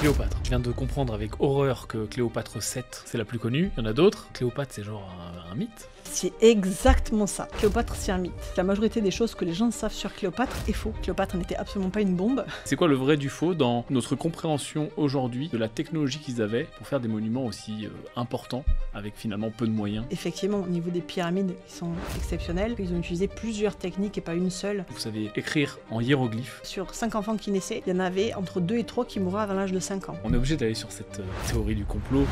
Cléopâtre. Je viens de comprendre avec horreur que Cléopâtre VII, c'est la plus connue. Il y en a d'autres. Cléopâtre, c'est genre un mythe. C'est exactement ça. Cléopâtre, c'est un mythe. La majorité des choses que les gens savent sur Cléopâtre est faux. Cléopâtre n'était absolument pas une bombe. C'est quoi le vrai du faux dans notre compréhension aujourd'hui de la technologie qu'ils avaient pour faire des monuments aussi importants avec finalement peu de moyens? Effectivement, au niveau des pyramides, ils sont exceptionnels. Ils ont utilisé plusieurs techniques et pas une seule. Vous savez écrire en hiéroglyphes. Sur 5 enfants qui naissaient, il y en avait entre 2 et 3 qui mouraient avant l'âge de 5 ans. On est obligé d'aller sur cette théorie du complot.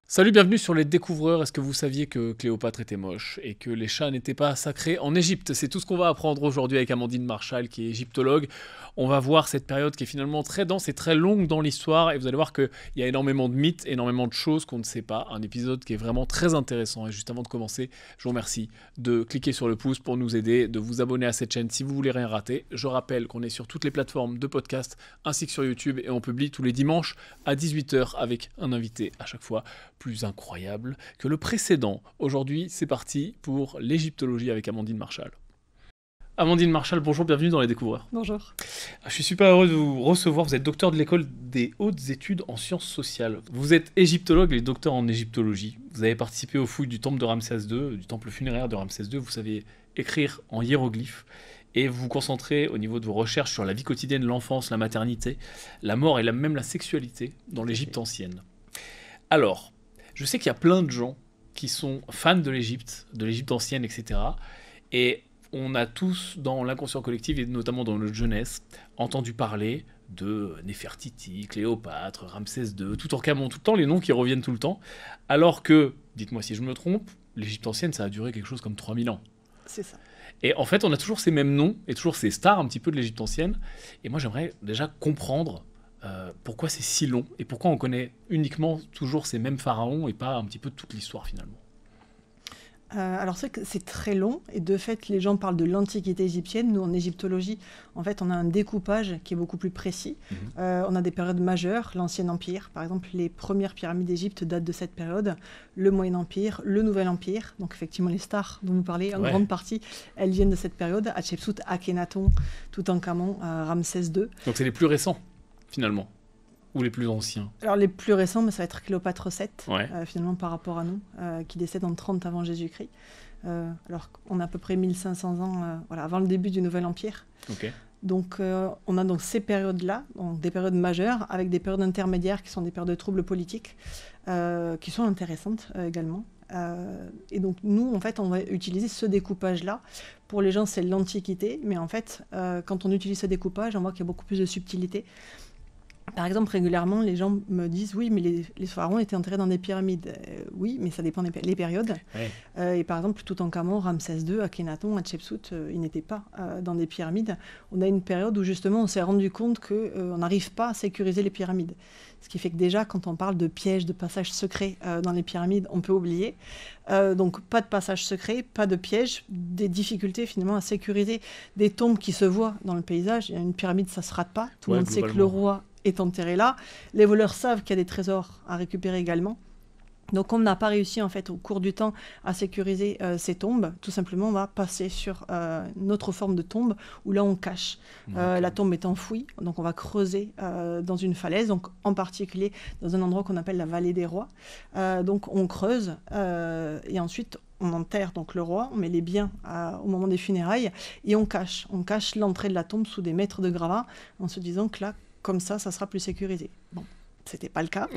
Salut, bienvenue sur Les Découvreurs. Est-ce que vous saviez que Cléopâtre était moche et que les chats n'étaient pas sacrés en Égypte? C'est tout ce qu'on va apprendre aujourd'hui avec Amandine Marchal, qui est égyptologue. On va voir cette période qui est finalement très dense et très longue dans l'histoire, et vous allez voir qu'il y a énormément de mythes, énormément de choses qu'on ne sait pas. Un épisode qui est vraiment très intéressant. Et juste avant de commencer, je vous remercie de cliquer sur le pouce pour nous aider, de vous abonner à cette chaîne si vous voulez rien rater. Je rappelle qu'on est sur toutes les plateformes de podcast ainsi que sur YouTube, et on publie tous les dimanches à 18h avec un invité à chaque fois plus incroyable que le précédent. Aujourd'hui, c'est parti pour l'égyptologie avec Amandine Marchal. Amandine Marchal, bonjour, bienvenue dans Les Découvreurs. Bonjour. Je suis super heureux de vous recevoir. Vous êtes docteur de l'école des hautes études en sciences sociales. Vous êtes égyptologue et docteur en égyptologie. Vous avez participé aux fouilles du temple de Ramsès II, du temple funéraire de Ramsès II. Vous savez écrire en hiéroglyphes et vous vous concentrez au niveau de vos recherches sur la vie quotidienne, l'enfance, la maternité, la mort et même la sexualité dans l'Égypte ancienne. Alors, je sais qu'il y a plein de gens qui sont fans de l'Égypte ancienne, etc. Et on a tous, dans l'inconscient collectif, et notamment dans notre jeunesse, entendu parler de Néfertiti, Cléopâtre, Ramsès II, Toutankhamon, tout le temps, les noms qui reviennent tout le temps. Alors que, dites-moi si je me trompe, l'Égypte ancienne, ça a duré quelque chose comme 3000 ans. C'est ça. Et en fait, on a toujours ces mêmes noms, et toujours ces stars un petit peu de l'Égypte ancienne. Et moi, j'aimerais déjà comprendre pourquoi c'est si long, et pourquoi on connaît uniquement toujours ces mêmes pharaons, et pas un petit peu toute l'histoire finalement. Alors c'est que c'est très long, et de fait les gens parlent de l'antiquité égyptienne. Nous en égyptologie, en fait on a un découpage qui est beaucoup plus précis. On a des périodes majeures, l'Ancien Empire, par exemple les premières pyramides d'Égypte datent de cette période, le Moyen Empire, le Nouvel Empire, donc effectivement les stars dont vous parlez, en grande partie, elles viennent de cette période, Hatshepsut, Akhenaton, Toutankhamon, Ramsès II. Donc c'est les plus récents finalement, ou les plus anciens? Alors les plus récents, mais ça va être Cléopâtre VII, finalement par rapport à nous, qui décède en 30 avant Jésus-Christ. Alors qu'on a à peu près 1500 ans avant le début du Nouvel Empire. Okay. Donc on a donc ces périodes-là, donc des périodes majeures, avec des périodes intermédiaires qui sont des périodes de troubles politiques, qui sont intéressantes également. Et donc nous, en fait, on va utiliser ce découpage-là. Pour les gens, c'est l'Antiquité, mais en fait, quand on utilise ce découpage, on voit qu'il y a beaucoup plus de subtilité. Par exemple, régulièrement, les gens me disent « Oui, mais les pharaons étaient enterrés dans des pyramides. » Oui, mais ça dépend des périodes. Ouais. Et par exemple, Toutankhamon, Ramsès II, Akhenaton, Hatshepsut, ils n'étaient pas dans des pyramides. On a une période où justement on s'est rendu compte qu'on n'arrive pas à sécuriser les pyramides. Ce qui fait que déjà, quand on parle de pièges, de passages secrets dans les pyramides, on peut oublier. Donc pas de passage secret, pas de pièges, des difficultés finalement à sécuriser des tombes qui se voient dans le paysage. Il y a une pyramide, ça ne se rate pas. Tout le monde sait que le roi est enterré là. Les voleurs savent qu'il y a des trésors à récupérer également. Donc on n'a pas réussi en fait au cours du temps à sécuriser ces tombes. Tout simplement on va passer sur une autre forme de tombe où là on cache. La tombe est enfouie, donc on va creuser dans une falaise, donc en particulier dans un endroit qu'on appelle la vallée des rois. Donc on creuse et ensuite on enterre donc le roi, on met les biens au moment des funérailles et on cache l'entrée de la tombe sous des mètres de gravats en se disant que là, comme ça sera plus sécurisé. Bon, c'était pas le cas.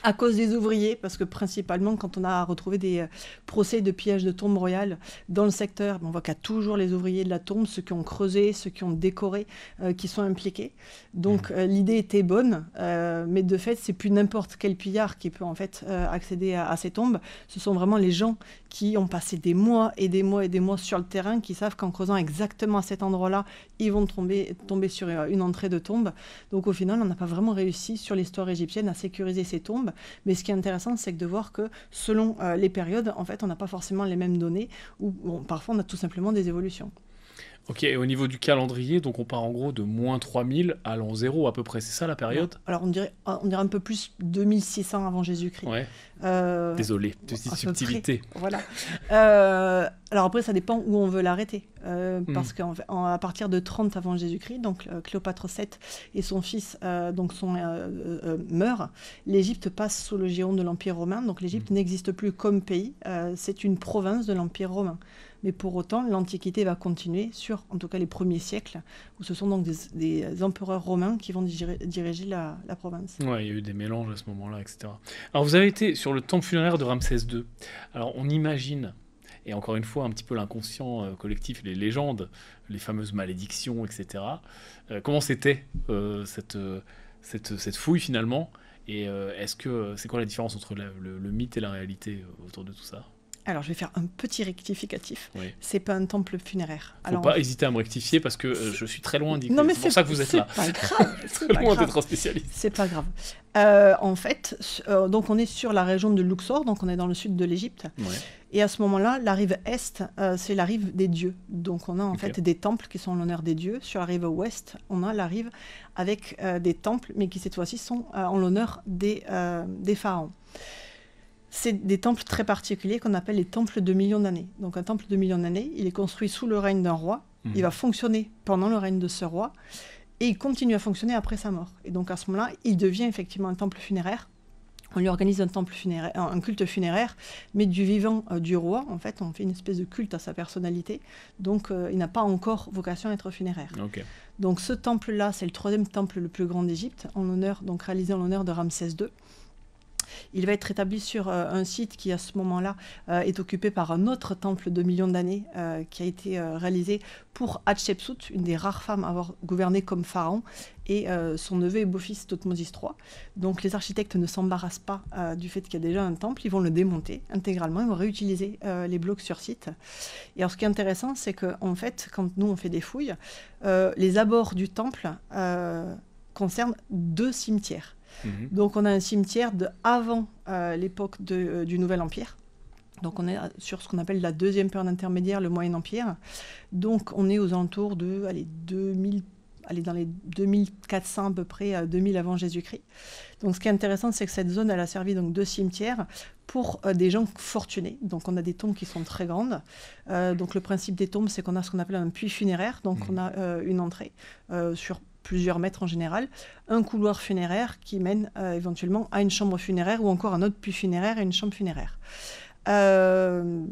À cause des ouvriers, parce que principalement, quand on a retrouvé des procès de pillage de tombes royales dans le secteur, on voit qu'il y a toujours les ouvriers de la tombe, ceux qui ont creusé, ceux qui ont décoré, qui sont impliqués. Donc l'idée était bonne, mais de fait, c'est plus n'importe quel pillard qui peut en fait accéder à ces tombes. Ce sont vraiment les gens qui ont passé des mois et des mois et des mois sur le terrain, qui savent qu'en creusant exactement à cet endroit-là, ils vont tomber sur une entrée de tombe. Donc au final, on n'a pas vraiment réussi sur l'histoire égyptienne à sécuriser ces tombes. Mais ce qui est intéressant, c'est de voir que selon les périodes, en fait, on n'a pas forcément les mêmes données, ou parfois on a tout simplement des évolutions. Ok, et au niveau du calendrier, donc on part en gros de moins 3000 à l'an 0 à peu près, c'est ça la période? Alors on dirait un peu plus 2600 avant Jésus-Christ. Ouais, désolé, petite À peu près, subtilité. voilà. Alors après, ça dépend où on veut l'arrêter. Parce qu'à partir de 30 avant Jésus-Christ, donc Cléopâtre VII et son fils meurent, l'Égypte passe sous le giron de l'Empire romain. Donc l'Égypte n'existe plus comme pays, c'est une province de l'Empire romain. Mais pour autant, l'Antiquité va continuer sur, en tout cas, les premiers siècles, où ce sont donc des empereurs romains qui vont diriger la province. Ouais, il y a eu des mélanges à ce moment-là, etc. Alors vous avez été sur le temple funéraire de Ramsès II. Alors on imagine, et encore une fois un petit peu l'inconscient collectif, les légendes, les fameuses malédictions, etc. Comment c'était cette fouille finalement? Et c'est quoi la différence entre le mythe et la réalité autour de tout ça? Alors, je vais faire un petit rectificatif. Oui. C'est pas un temple funéraire. Faut pas hésiter à me rectifier parce que je suis très loin d'y Non, mais c'est pour ça que vous êtes là. C'est pas grave. Très loin d'être un spécialiste. C'est pas grave. En fait, donc on est sur la région de Luxor, donc on est dans le sud de l'Égypte. Ouais. Et à ce moment-là, la rive est, c'est la rive des dieux. Donc on a en fait des temples qui sont en l'honneur des dieux. Sur la rive ouest, on a la rive avec des temples, mais qui cette fois-ci sont en l'honneur des pharaons. C'est des temples très particuliers qu'on appelle les temples de millions d'années. Donc un temple de millions d'années, il est construit sous le règne d'un roi, il va fonctionner pendant le règne de ce roi, et il continue à fonctionner après sa mort. Et donc à ce moment-là, il devient effectivement un temple funéraire. On lui organise un culte funéraire, mais du vivant du roi. En fait, on fait une espèce de culte à sa personnalité. Donc il n'a pas encore vocation à être funéraire. Okay. Donc ce temple-là, c'est le 3e temple le plus grand d'Égypte, donc réalisé en l'honneur de Ramsès II. Il va être établi sur un site qui, à ce moment-là, est occupé par un autre temple de millions d'années qui a été réalisé pour Hatshepsut, une des rares femmes à avoir gouverné comme pharaon, et son neveu et beau-fils Thothmosis III. Donc les architectes ne s'embarrassent pas du fait qu'il y a déjà un temple, ils vont le démonter intégralement, ils vont réutiliser les blocs sur site. Et alors ce qui est intéressant, c'est qu'en fait, quand nous on fait des fouilles, les abords du temple concernent 2 cimetières. Donc on a un cimetière avant l'époque du Nouvel Empire. Donc on est sur ce qu'on appelle la 2e période intermédiaire, le Moyen Empire. Donc on est aux alentours de 2000, dans les 2400 à peu près, 2000 avant Jésus-Christ. Donc ce qui est intéressant, c'est que cette zone, elle a servi donc de cimetière pour des gens fortunés. Donc on a des tombes qui sont très grandes. Donc le principe des tombes, c'est qu'on a ce qu'on appelle un puits funéraire. Donc on a une entrée sur plusieurs mètres en général, un couloir funéraire qui mène éventuellement à une chambre funéraire ou encore un autre puits funéraire et une chambre funéraire.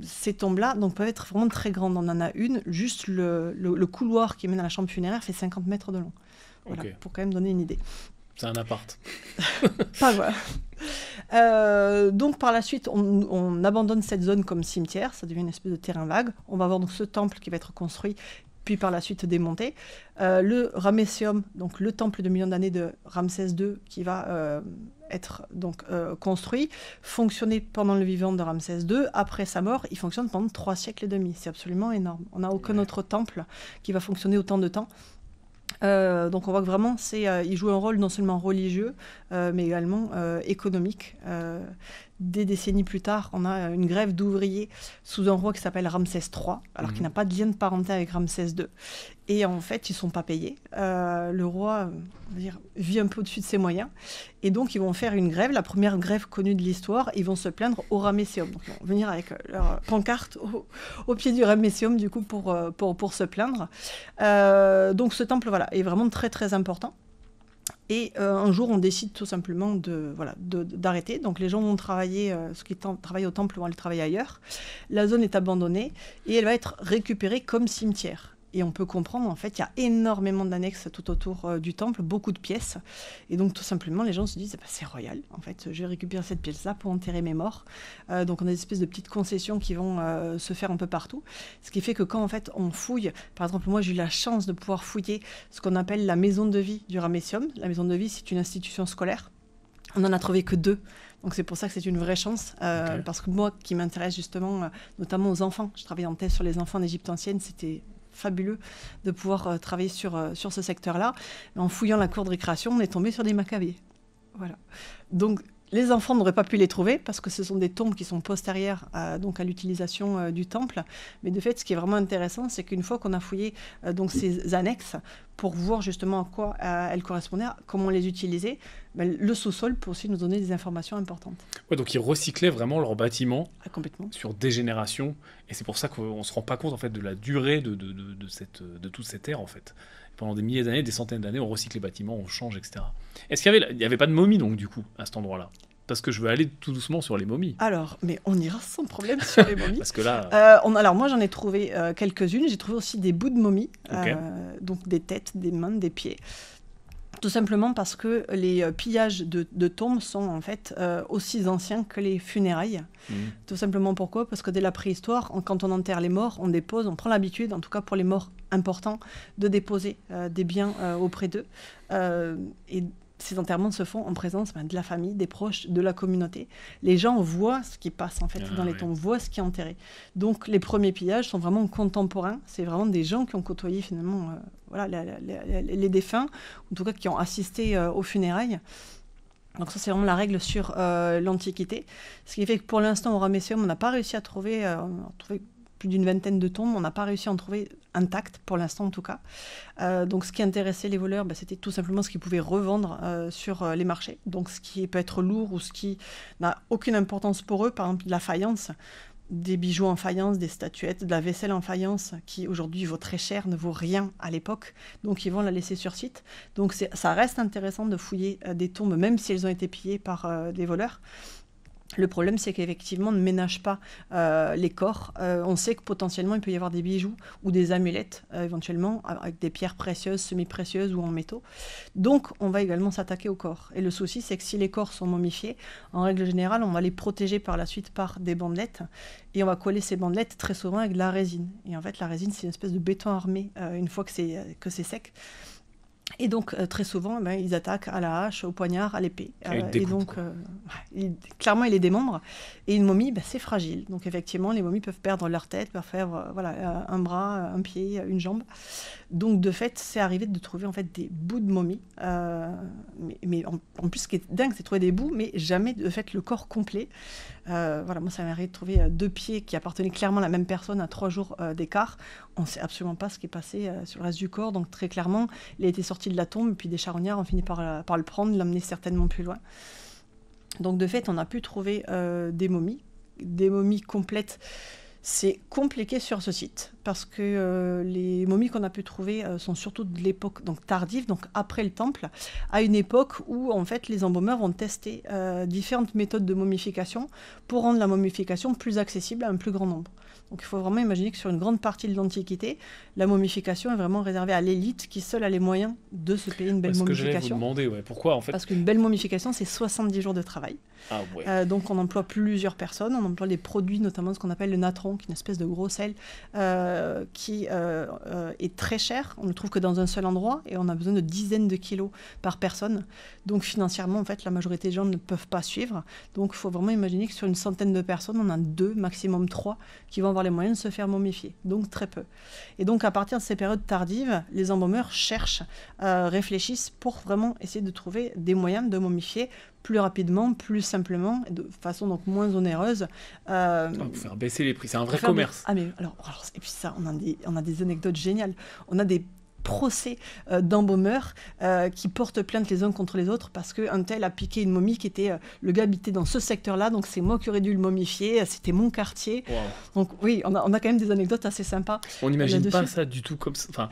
Ces tombes-là donc, peuvent être vraiment très grandes. On en a une, juste le couloir qui mène à la chambre funéraire fait 50 mètres de long. Voilà, pour quand même donner une idée. C'est un appart. Pas voilà. Donc par la suite, on abandonne cette zone comme cimetière, ça devient une espèce de terrain vague. On va avoir donc ce temple qui va être construit, puis par la suite démonté. Le Ramesséum, donc le temple de millions d'années de Ramsès II, qui va être donc construit, fonctionner pendant le vivant de Ramsès II. Après sa mort, il fonctionne pendant 3 siècles et demi. C'est absolument énorme. On n'a aucun autre temple qui va fonctionner autant de temps. Donc on voit que vraiment il joue un rôle non seulement religieux mais également économique. Des décennies plus tard, on a une grève d'ouvriers sous un roi qui s'appelle Ramsès III, alors qu'il n'a pas de lien de parenté avec Ramsès II. Et en fait, ils ne sont pas payés. Le roi vit un peu au-dessus de ses moyens. Et donc, ils vont faire une grève, la première grève connue de l'histoire. Ils vont se plaindre au Ramesséum. Donc, ils vont venir avec leur pancarte au pied du Ramesséum, du coup, pour se plaindre. Donc, ce temple, voilà, est vraiment très, très important. Et un jour, on décide tout simplement d'arrêter. Donc les gens vont travailler, ceux qui travaillent au temple vont aller travailler ailleurs. La zone est abandonnée et elle va être récupérée comme cimetière. Et on peut comprendre, en fait, il y a énormément d'annexes tout autour du temple, beaucoup de pièces. Et donc, tout simplement, les gens se disent, c'est royal, en fait, je vais récupérer cette pièce-là pour enterrer mes morts. Donc, on a des espèces de petites concessions qui vont se faire un peu partout. Ce qui fait que quand, en fait, on fouille, par exemple, moi, j'ai eu la chance de pouvoir fouiller ce qu'on appelle la maison de vie du Ramesséum. La maison de vie, c'est une institution scolaire. On n'en a trouvé que 2. Donc c'est pour ça que c'est une vraie chance, parce que moi, qui m'intéresse justement, notamment aux enfants, je travaille en thèse sur les enfants d'Égypte ancienne, c'était fabuleux de pouvoir travailler sur ce secteur-là. En fouillant la cour de récréation, on est tombé sur des Maccabées. Voilà. Donc, les enfants n'auraient pas pu les trouver parce que ce sont des tombes qui sont postérieures donc à l'utilisation du temple. Mais de fait, ce qui est vraiment intéressant, c'est qu'une fois qu'on a fouillé donc ces annexes pour voir justement à quoi elles correspondaient, comment les utiliser, le sous-sol peut aussi nous donner des informations importantes. Ouais, donc ils recyclaient vraiment leurs bâtiments Complètement. sur des générations. Et c'est pour ça qu'on ne se rend pas compte en fait, de la durée de toute cette ère en fait. Pendant des milliers d'années, des centaines d'années, on recycle les bâtiments, on change, etc. Est-ce qu'il y avait pas de momies donc du coup à cet endroit-là? Parce que je veux aller tout doucement sur les momies. Alors, mais on ira sans problème sur les momies. Parce que là... alors moi j'en ai trouvé quelques-unes. J'ai trouvé aussi des bouts de momies, Ok. donc des têtes, des mains, des pieds. Tout simplement parce que les pillages de tombes sont en fait aussi anciens que les funérailles. Tout simplement pourquoi? Parce que dès la préhistoire, quand on enterre les morts, on prend l'habitude, en tout cas pour les morts importants, de déposer des biens auprès d'eux. Et ces enterrements se font en présence de la famille, des proches, de la communauté. Les gens voient ce qui passe en fait dans les tombes, voient ce qui est enterré. Donc les premiers pillages sont vraiment contemporains. C'est vraiment des gens qui ont côtoyé finalement les défunts, en tout cas qui ont assisté aux funérailles. Donc ça, c'est vraiment la règle sur l'Antiquité. Ce qui fait que pour l'instant, au Ramesseum, on n'a pas réussi à trouver... plus d'une vingtaine de tombes, on n'a pas réussi à en trouver intactes, pour l'instant en tout cas. Donc ce qui intéressait les voleurs, c'était tout simplement ce qu'ils pouvaient revendre sur les marchés. Donc ce qui peut être lourd ou ce qui n'a aucune importance pour eux, par exemple de la faïence, des bijoux en faïence, des statuettes, de la vaisselle en faïence, qui aujourd'hui vaut très cher, ne vaut rien à l'époque, donc ils vont la laisser sur site. Donc ça reste intéressant de fouiller des tombes, même si elles ont été pillées par des voleurs. Le problème, c'est qu'effectivement, on ne ménage pas les corps. On sait que potentiellement, il peut y avoir des bijoux ou des amulettes, éventuellement, avec des pierres précieuses, semi-précieuses ou en métaux. Donc, on va également s'attaquer aux corps. Et le souci, c'est que si les corps sont momifiés, en règle générale, on va les protéger par la suite par des bandelettes. Et on va coller ces bandelettes très souvent avec de la résine. Et en fait, la résine, c'est une espèce de béton armé une fois que c'est sec. Et donc, très souvent, ils attaquent à la hache, au poignard, à l'épée. Et donc, clairement, il les démembre. Et une momie, c'est fragile. Donc, effectivement, les momies peuvent perdre leur tête, peuvent faire un bras, un pied, une jambe. Donc, de fait, c'est arrivé de trouver en fait, des bouts de momies. Mais en plus, ce qui est dingue, c'est de trouver des bouts, mais jamais, de fait, le corps complet. Moi, ça m'est arrivé de trouver 2 pieds qui appartenaient clairement à la même personne à 3 jours d'écart. On ne sait absolument pas ce qui est passé sur le reste du corps. Donc, très clairement, il a été sorti de la tombe, et puis des charognards ont fini par le prendre, l'emmener certainement plus loin. Donc, de fait, on a pu trouver des momies complètes. C'est compliqué sur ce site parce que les momies qu'on a pu trouver sont surtout de l'époque donc tardive, donc après le temple, à une époque où en fait les embaumeurs ont testé différentes méthodes de momification pour rendre la momification plus accessible à un plus grand nombre. Donc il faut vraiment imaginer que sur une grande partie de l'Antiquité, la momification est vraiment réservée à l'élite qui seule a les moyens de se payer une belle momification. C'est ce que j'allais vous demander, pourquoi en fait? Parce qu'une belle momification, c'est 70 jours de travail. Ah ouais. Donc on emploie plusieurs personnes, on emploie des produits, notamment ce qu'on appelle le natron, qui est une espèce de gros sel qui est très cher. On ne le trouve que dans un seul endroit et on a besoin de dizaines de kilos par personne. Donc financièrement, en fait, la majorité des gens ne peuvent pas suivre. Donc il faut vraiment imaginer que sur une centaine de personnes, on a 2, maximum 3 qui vont avoir les moyens de se faire momifier. Donc très peu. Et donc à partir de ces périodes tardives, les embaumeurs cherchent, réfléchissent pour vraiment essayer de trouver des moyens de momifier plus rapidement, plus simplement, de façon donc moins onéreuse. Pour faire baisser les prix, c'est un vrai commerce. Et puis ça, on a des anecdotes géniales. On a des procès d'embaumeurs qui portent plainte les uns contre les autres parce qu'un tel a piqué une momie qui était... le gars habitait dans ce secteur-là, donc c'est moi qui aurais dû le momifier, c'était mon quartier. Wow. Donc oui, on a quand même des anecdotes assez sympas. On n'imagine pas ça du tout comme ça. Enfin,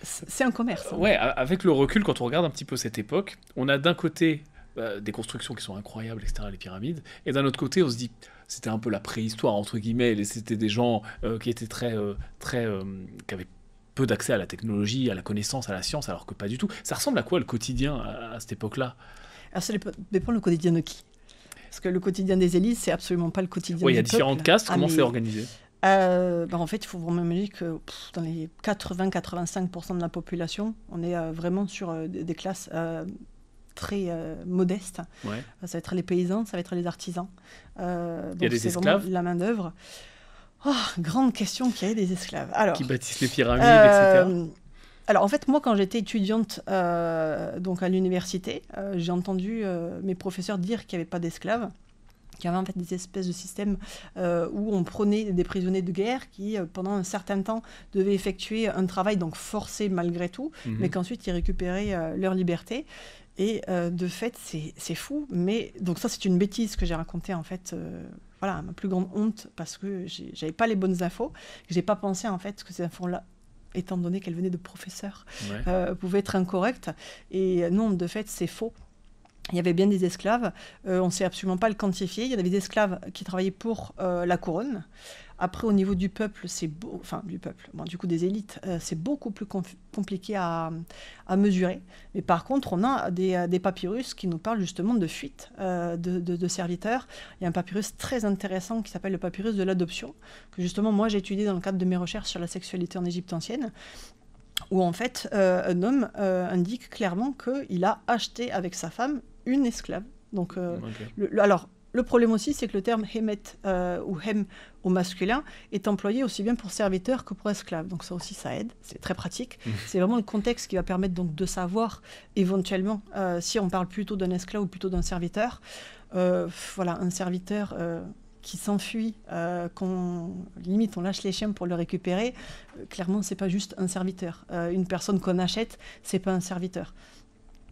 c'est un commerce. Ouais, avec le recul, quand on regarde un petit peu cette époque, on a d'un côté... des constructions qui sont incroyables, etc., les pyramides, et d'un autre côté on se dit c'était un peu la préhistoire entre guillemets, et c'était des gens qui étaient qui avaient peu d'accès à la technologie, à la connaissance, à la science, alors que pas du tout. Ça ressemble à quoi le quotidien à cette époque-là? Alors ça dépend le quotidien de qui, parce que le quotidien des élites c'est absolument pas le quotidien du peuple. Il y a différentes castes, comment c'est organisé? En fait, il faut vraiment imaginer que dans les 80-85% de la population, on est vraiment sur des classes très modeste. Ouais. Ça va être les paysans, ça va être les artisans. Il y a des esclaves. La main-d'œuvre. Grande question, qu'il y ait des esclaves. Alors, qui bâtissent les pyramides, etc. Alors en fait, moi quand j'étais étudiante donc à l'université, j'ai entendu mes professeurs dire qu'il n'y avait pas d'esclaves, qu'il y avait en fait des espèces de systèmes où on prenait des prisonniers de guerre qui, pendant un certain temps, devaient effectuer un travail donc forcé malgré tout, mais qu'ensuite ils récupéraient leur liberté. Et de fait, c'est fou. Mais donc ça, c'est une bêtise que j'ai racontée en fait. Voilà, ma plus grande honte parce que j'avais pas les bonnes infos. J'ai pas pensé en fait que ces infos-là, étant donné qu'elles venaient de professeurs, pouvaient être incorrectes. Et non, de fait, c'est faux. Il y avait bien des esclaves, on ne sait absolument pas le quantifier. Il y avait des esclaves qui travaillaient pour la couronne. Après, au niveau du peuple, du coup des élites, c'est beaucoup plus compliqué à mesurer. Mais par contre, on a des papyrus qui nous parlent justement de fuite de serviteurs. Il y a un papyrus très intéressant qui s'appelle le papyrus de l'adoption, que justement moi j'ai étudié dans le cadre de mes recherches sur la sexualité en Égypte ancienne, où en fait un homme indique clairement qu'il a acheté avec sa femme une esclave. Donc, alors, le problème aussi, c'est que le terme hémet ou hem au masculin est employé aussi bien pour serviteur que pour esclave. Donc ça aussi, ça aide. C'est très pratique. C'est vraiment le contexte qui va permettre donc de savoir éventuellement si on parle plutôt d'un esclave ou plutôt d'un serviteur. Voilà, un serviteur qui s'enfuit, limite on lâche les chiens pour le récupérer, clairement c'est pas juste un serviteur. Une personne qu'on achète, c'est pas un serviteur.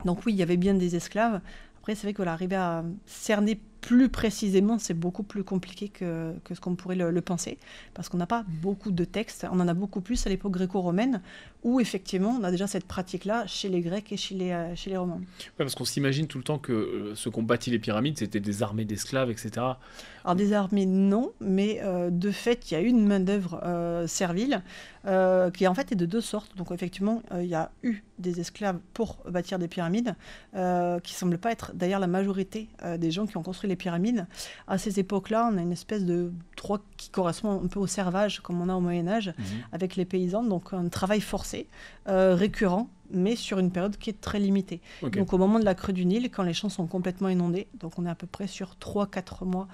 Donc oui, il y avait bien des esclaves. Après, c'est vrai que arriver à cerner plus précisément, c'est beaucoup plus compliqué que ce qu'on pourrait le penser, parce qu'on n'a pas beaucoup de textes. On en a beaucoup plus à l'époque gréco-romaine, où effectivement, on a déjà cette pratique-là chez les Grecs et chez les Romains. Ouais, parce qu'on s'imagine tout le temps que ceux qui ont bâti les pyramides, c'était des armées d'esclaves, etc. Alors des armées, non, mais de fait, il y a une main-d'œuvre servile qui en fait est de deux sortes. Donc effectivement, il y a eu des esclaves pour bâtir des pyramides, qui ne semblent pas être d'ailleurs la majorité des gens qui ont construit les pyramides. À ces époques-là, on a une espèce de droit qui correspond un peu au servage, comme on a au Moyen-Âge, avec les paysans. Donc un travail forcé, récurrent, mais sur une période qui est très limitée. Okay. Donc au moment de la crue du Nil, quand les champs sont complètement inondés, donc on est à peu près sur 3-4 mois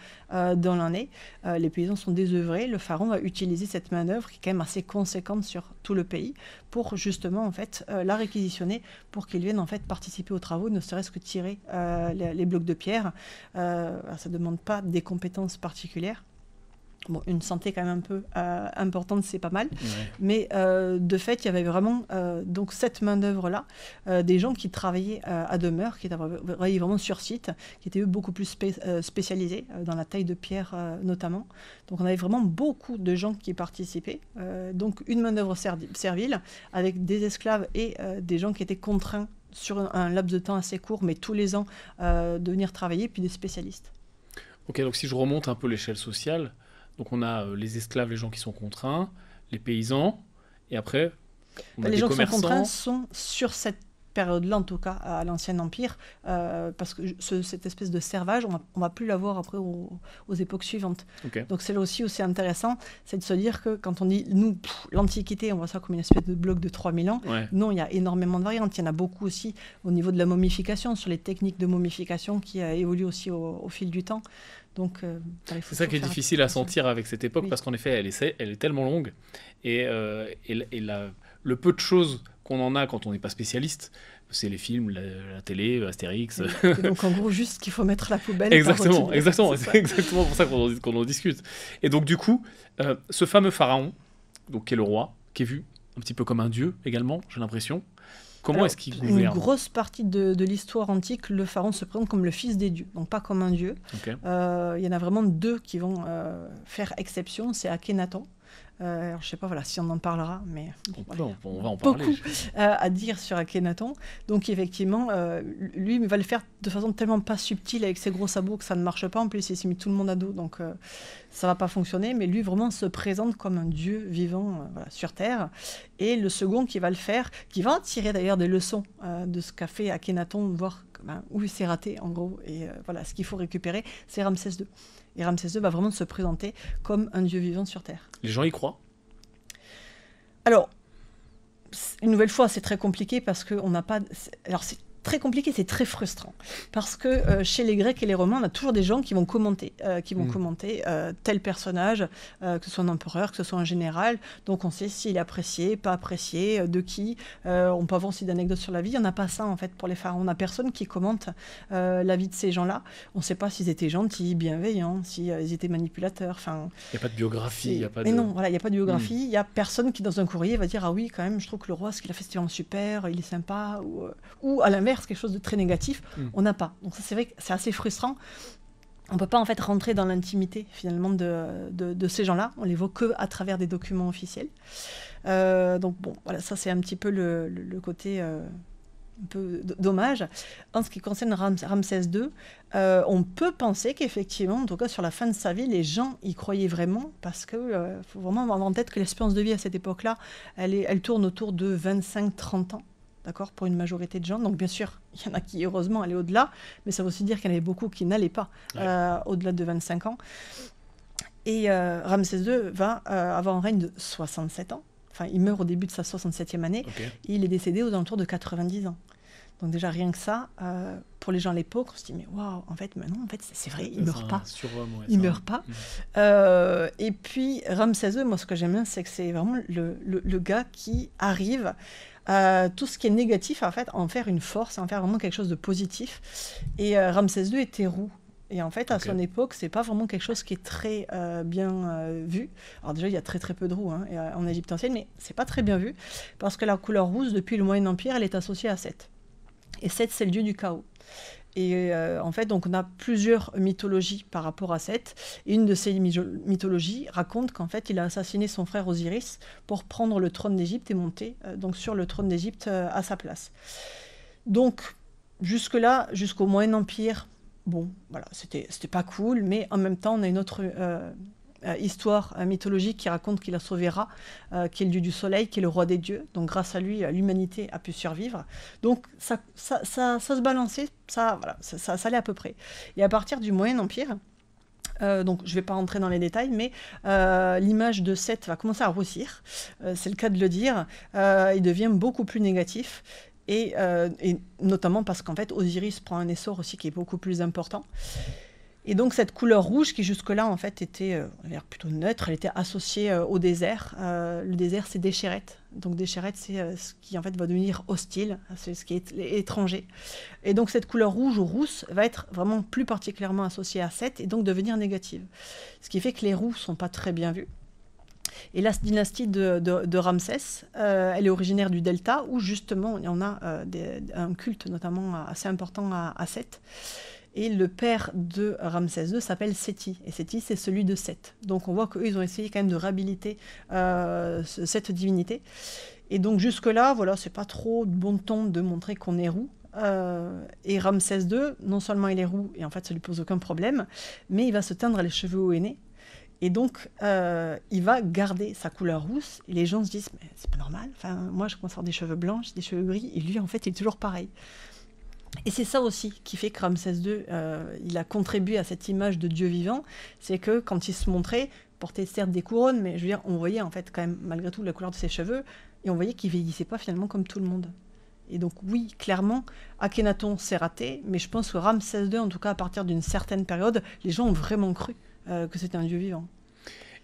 dans l'année, les paysans sont désœuvrés, le pharaon va utiliser cette manœuvre qui est quand même assez conséquente sur tout le pays pour justement en fait la réquisitionner pour qu'ils viennent en fait participer aux travaux, ne serait-ce que tirer les blocs de pierre. Ça ne demande pas des compétences particulières. Bon, une santé quand même un peu importante, c'est pas mal. Mais de fait, il y avait vraiment donc cette main-d'œuvre-là, des gens qui travaillaient à demeure, qui travaillaient vraiment sur site, qui étaient eux beaucoup plus spécialisés dans la taille de pierre notamment. Donc on avait vraiment beaucoup de gens qui participaient. Donc une main-d'œuvre servile avec des esclaves et des gens qui étaient contraints sur un laps de temps assez court, mais tous les ans, de venir travailler, puis des spécialistes. Ok, donc si je remonte un peu l'échelle sociale, donc on a les esclaves, les gens qui sont contraints, les paysans, et après on a les des gens commerçants. Qui sont contraints sont sur cette période-là, en tout cas à l'Ancien Empire, parce que cette espèce de servage, on va plus l'avoir après aux époques suivantes. Okay. Donc c'est là aussi où c'est intéressant, c'est de se dire que quand on dit, nous, l'Antiquité, on voit ça comme une espèce de bloc de 3000 ans. Non, il y a énormément de variantes. Il y en a beaucoup aussi au niveau de la momification, sur les techniques de momification qui évoluent aussi au fil du temps. Donc, c'est ça qui est difficile à sentir avec cette époque, parce qu'en effet, elle est tellement longue, et le peu de choses qu'on en a quand on n'est pas spécialiste, c'est les films, la télé, Astérix. Et donc en gros, juste qu'il faut mettre la poubelle. Exactement. C'est exactement pour ça qu'on en discute. Et donc du coup, ce fameux pharaon, donc, qui est le roi, qui est vu un petit peu comme un dieu également, j'ai l'impression. Comment est-ce qu'il gouverne ? Une grosse partie de l'histoire antique, le pharaon se présente comme le fils des dieux, donc pas comme un dieu. Okay. Il y en a vraiment deux qui vont faire exception, c'est Akhenaton. Alors, je sais pas si on en parlera, mais on va en parler. Beaucoup à dire sur Akhenaton. Donc effectivement, lui, il va le faire de façon tellement pas subtile avec ses gros sabots que ça ne marche pas. En plus, il s'est mis tout le monde à dos, donc ça va pas fonctionner. Mais lui, vraiment, se présente comme un dieu vivant sur Terre. Et le second qui va le faire, qui va tirer d'ailleurs des leçons de ce qu'a fait Akhenaton, voir où il s'est raté, en gros. Et ce qu'il faut récupérer, c'est Ramsès II. Et Ramsès II va vraiment se présenter comme un dieu vivant sur Terre. Les gens y croient ? Alors, une nouvelle fois, c'est très compliqué parce qu'on n'a pas... Alors, c'est très compliqué, c'est très frustrant. Parce que chez les Grecs et les Romains, on a toujours des gens qui vont commenter, tel personnage, que ce soit un empereur, que ce soit un général. Donc on sait s'il est apprécié, pas apprécié, de qui. On peut avoir aussi d'anecdotes sur la vie. Il n'y en a pas ça, en fait, pour les pharaons. On n'a personne qui commente la vie de ces gens-là. On ne sait pas s'ils étaient gentils, bienveillants, s'ils étaient manipulateurs. Il n'y a pas de biographie. Mais non, voilà, il n'y a pas de biographie. Il n'y a personne qui, dans un courrier, va dire « Ah oui, quand même, je trouve que le roi, ce qu'il a fait, c'était vraiment super, il est sympa. » Ou à l'inverse, quelque chose de très négatif. On n'a pas. Donc ça, c'est vrai que c'est assez frustrant. On ne peut pas en fait rentrer dans l'intimité finalement de ces gens-là. On les voit que à travers des documents officiels. Donc bon, voilà, ça c'est un petit peu le côté un peu dommage. En ce qui concerne Ramsès II, on peut penser qu'effectivement, en tout cas sur la fin de sa vie, les gens y croyaient vraiment, parce qu'il faut vraiment avoir en tête que l'espérance de vie à cette époque-là, elle tourne autour de 25-30 ans. D'accord, pour une majorité de gens. Donc, bien sûr, il y en a qui, heureusement, allaient au-delà, mais ça veut aussi dire qu'il y en avait beaucoup qui n'allaient pas au-delà de 25 ans. Et Ramsès II va avoir un règne de 67 ans. Enfin, il meurt au début de sa 67e année. Et il est décédé aux alentours de 90 ans. Donc déjà, rien que ça, pour les gens à l'époque, on se dit, mais waouh, en fait, maintenant, c'est vrai, il ne meurt pas. Il ne meurt pas. Et puis, Ramsès II, moi, ce que j'aime bien, c'est que c'est vraiment le gars qui arrive tout ce qui est négatif, en fait, en faire une force, en faire vraiment quelque chose de positif. Et Ramsès II était roux. Et en fait, à son époque, c'est pas vraiment quelque chose qui est très bien vu. Alors déjà, il y a très très peu de roux en Égypte ancienne, mais c'est pas très bien vu, parce que la couleur rouge, depuis le Moyen Empire, elle est associée à Seth. Et Seth, c'est le dieu du chaos. Et en fait, donc, on a plusieurs mythologies par rapport à Seth. Et une de ces mythologies raconte qu'en fait, il a assassiné son frère Osiris pour prendre le trône d'Égypte et monter donc sur le trône d'Égypte à sa place. Donc, jusque-là, jusqu'au Moyen Empire, bon, voilà, c'était pas cool, mais en même temps, on a une autre histoire mythologique qui raconte qu'il a sauvé Ra, qui est le dieu du soleil, qui est le roi des dieux. Donc grâce à lui, l'humanité a pu survivre. Donc ça se balançait, ça allait à peu près. Et à partir du Moyen Empire, donc je ne vais pas rentrer dans les détails, mais l'image de Seth va commencer à roussir, c'est le cas de le dire. Il devient beaucoup plus négatif. Et notamment parce qu'en fait, Osiris prend un essor aussi qui est beaucoup plus important. Et donc cette couleur rouge qui jusque-là en fait était plutôt neutre, elle était associée au désert. Le désert, c'est déchérette. Donc déchérette, c'est ce qui en fait va devenir hostile, c'est ce qui est étranger. Et donc cette couleur rouge ou rousse va être vraiment plus particulièrement associée à Seth et donc devenir négative. Ce qui fait que les roux sont pas très bien vus. Et la dynastie de Ramsès, elle est originaire du Delta, où justement, il y en a un culte notamment assez important à Seth. Et le père de Ramsès II s'appelle Séti. Et Séti, c'est celui de Seth. Donc on voit qu'eux, ils ont essayé quand même de réhabiliter cette divinité. Et donc jusque-là, voilà, c'est pas trop de bon ton de montrer qu'on est roux. Et Ramsès II, non seulement il est roux, et en fait ça lui pose aucun problème, mais il va se teindre les cheveux au henné. Et donc, il va garder sa couleur rousse. Et les gens se disent, mais c'est pas normal. Enfin, moi, je commence à avoir des cheveux blancs, j'ai des cheveux gris. Et lui, en fait, il est toujours pareil. Et c'est ça aussi qui fait que Ramsès II, il a contribué à cette image de Dieu vivant. C'est que quand il se montrait, il portait certes des couronnes, mais je veux dire, on voyait en fait quand même, malgré tout, la couleur de ses cheveux. Et on voyait qu'il vieillissait pas finalement comme tout le monde. Et donc oui, clairement, Akhenaton s'est raté. Mais je pense que Ramsès II, en tout cas à partir d'une certaine période, les gens ont vraiment cru que c'était un dieu vivant.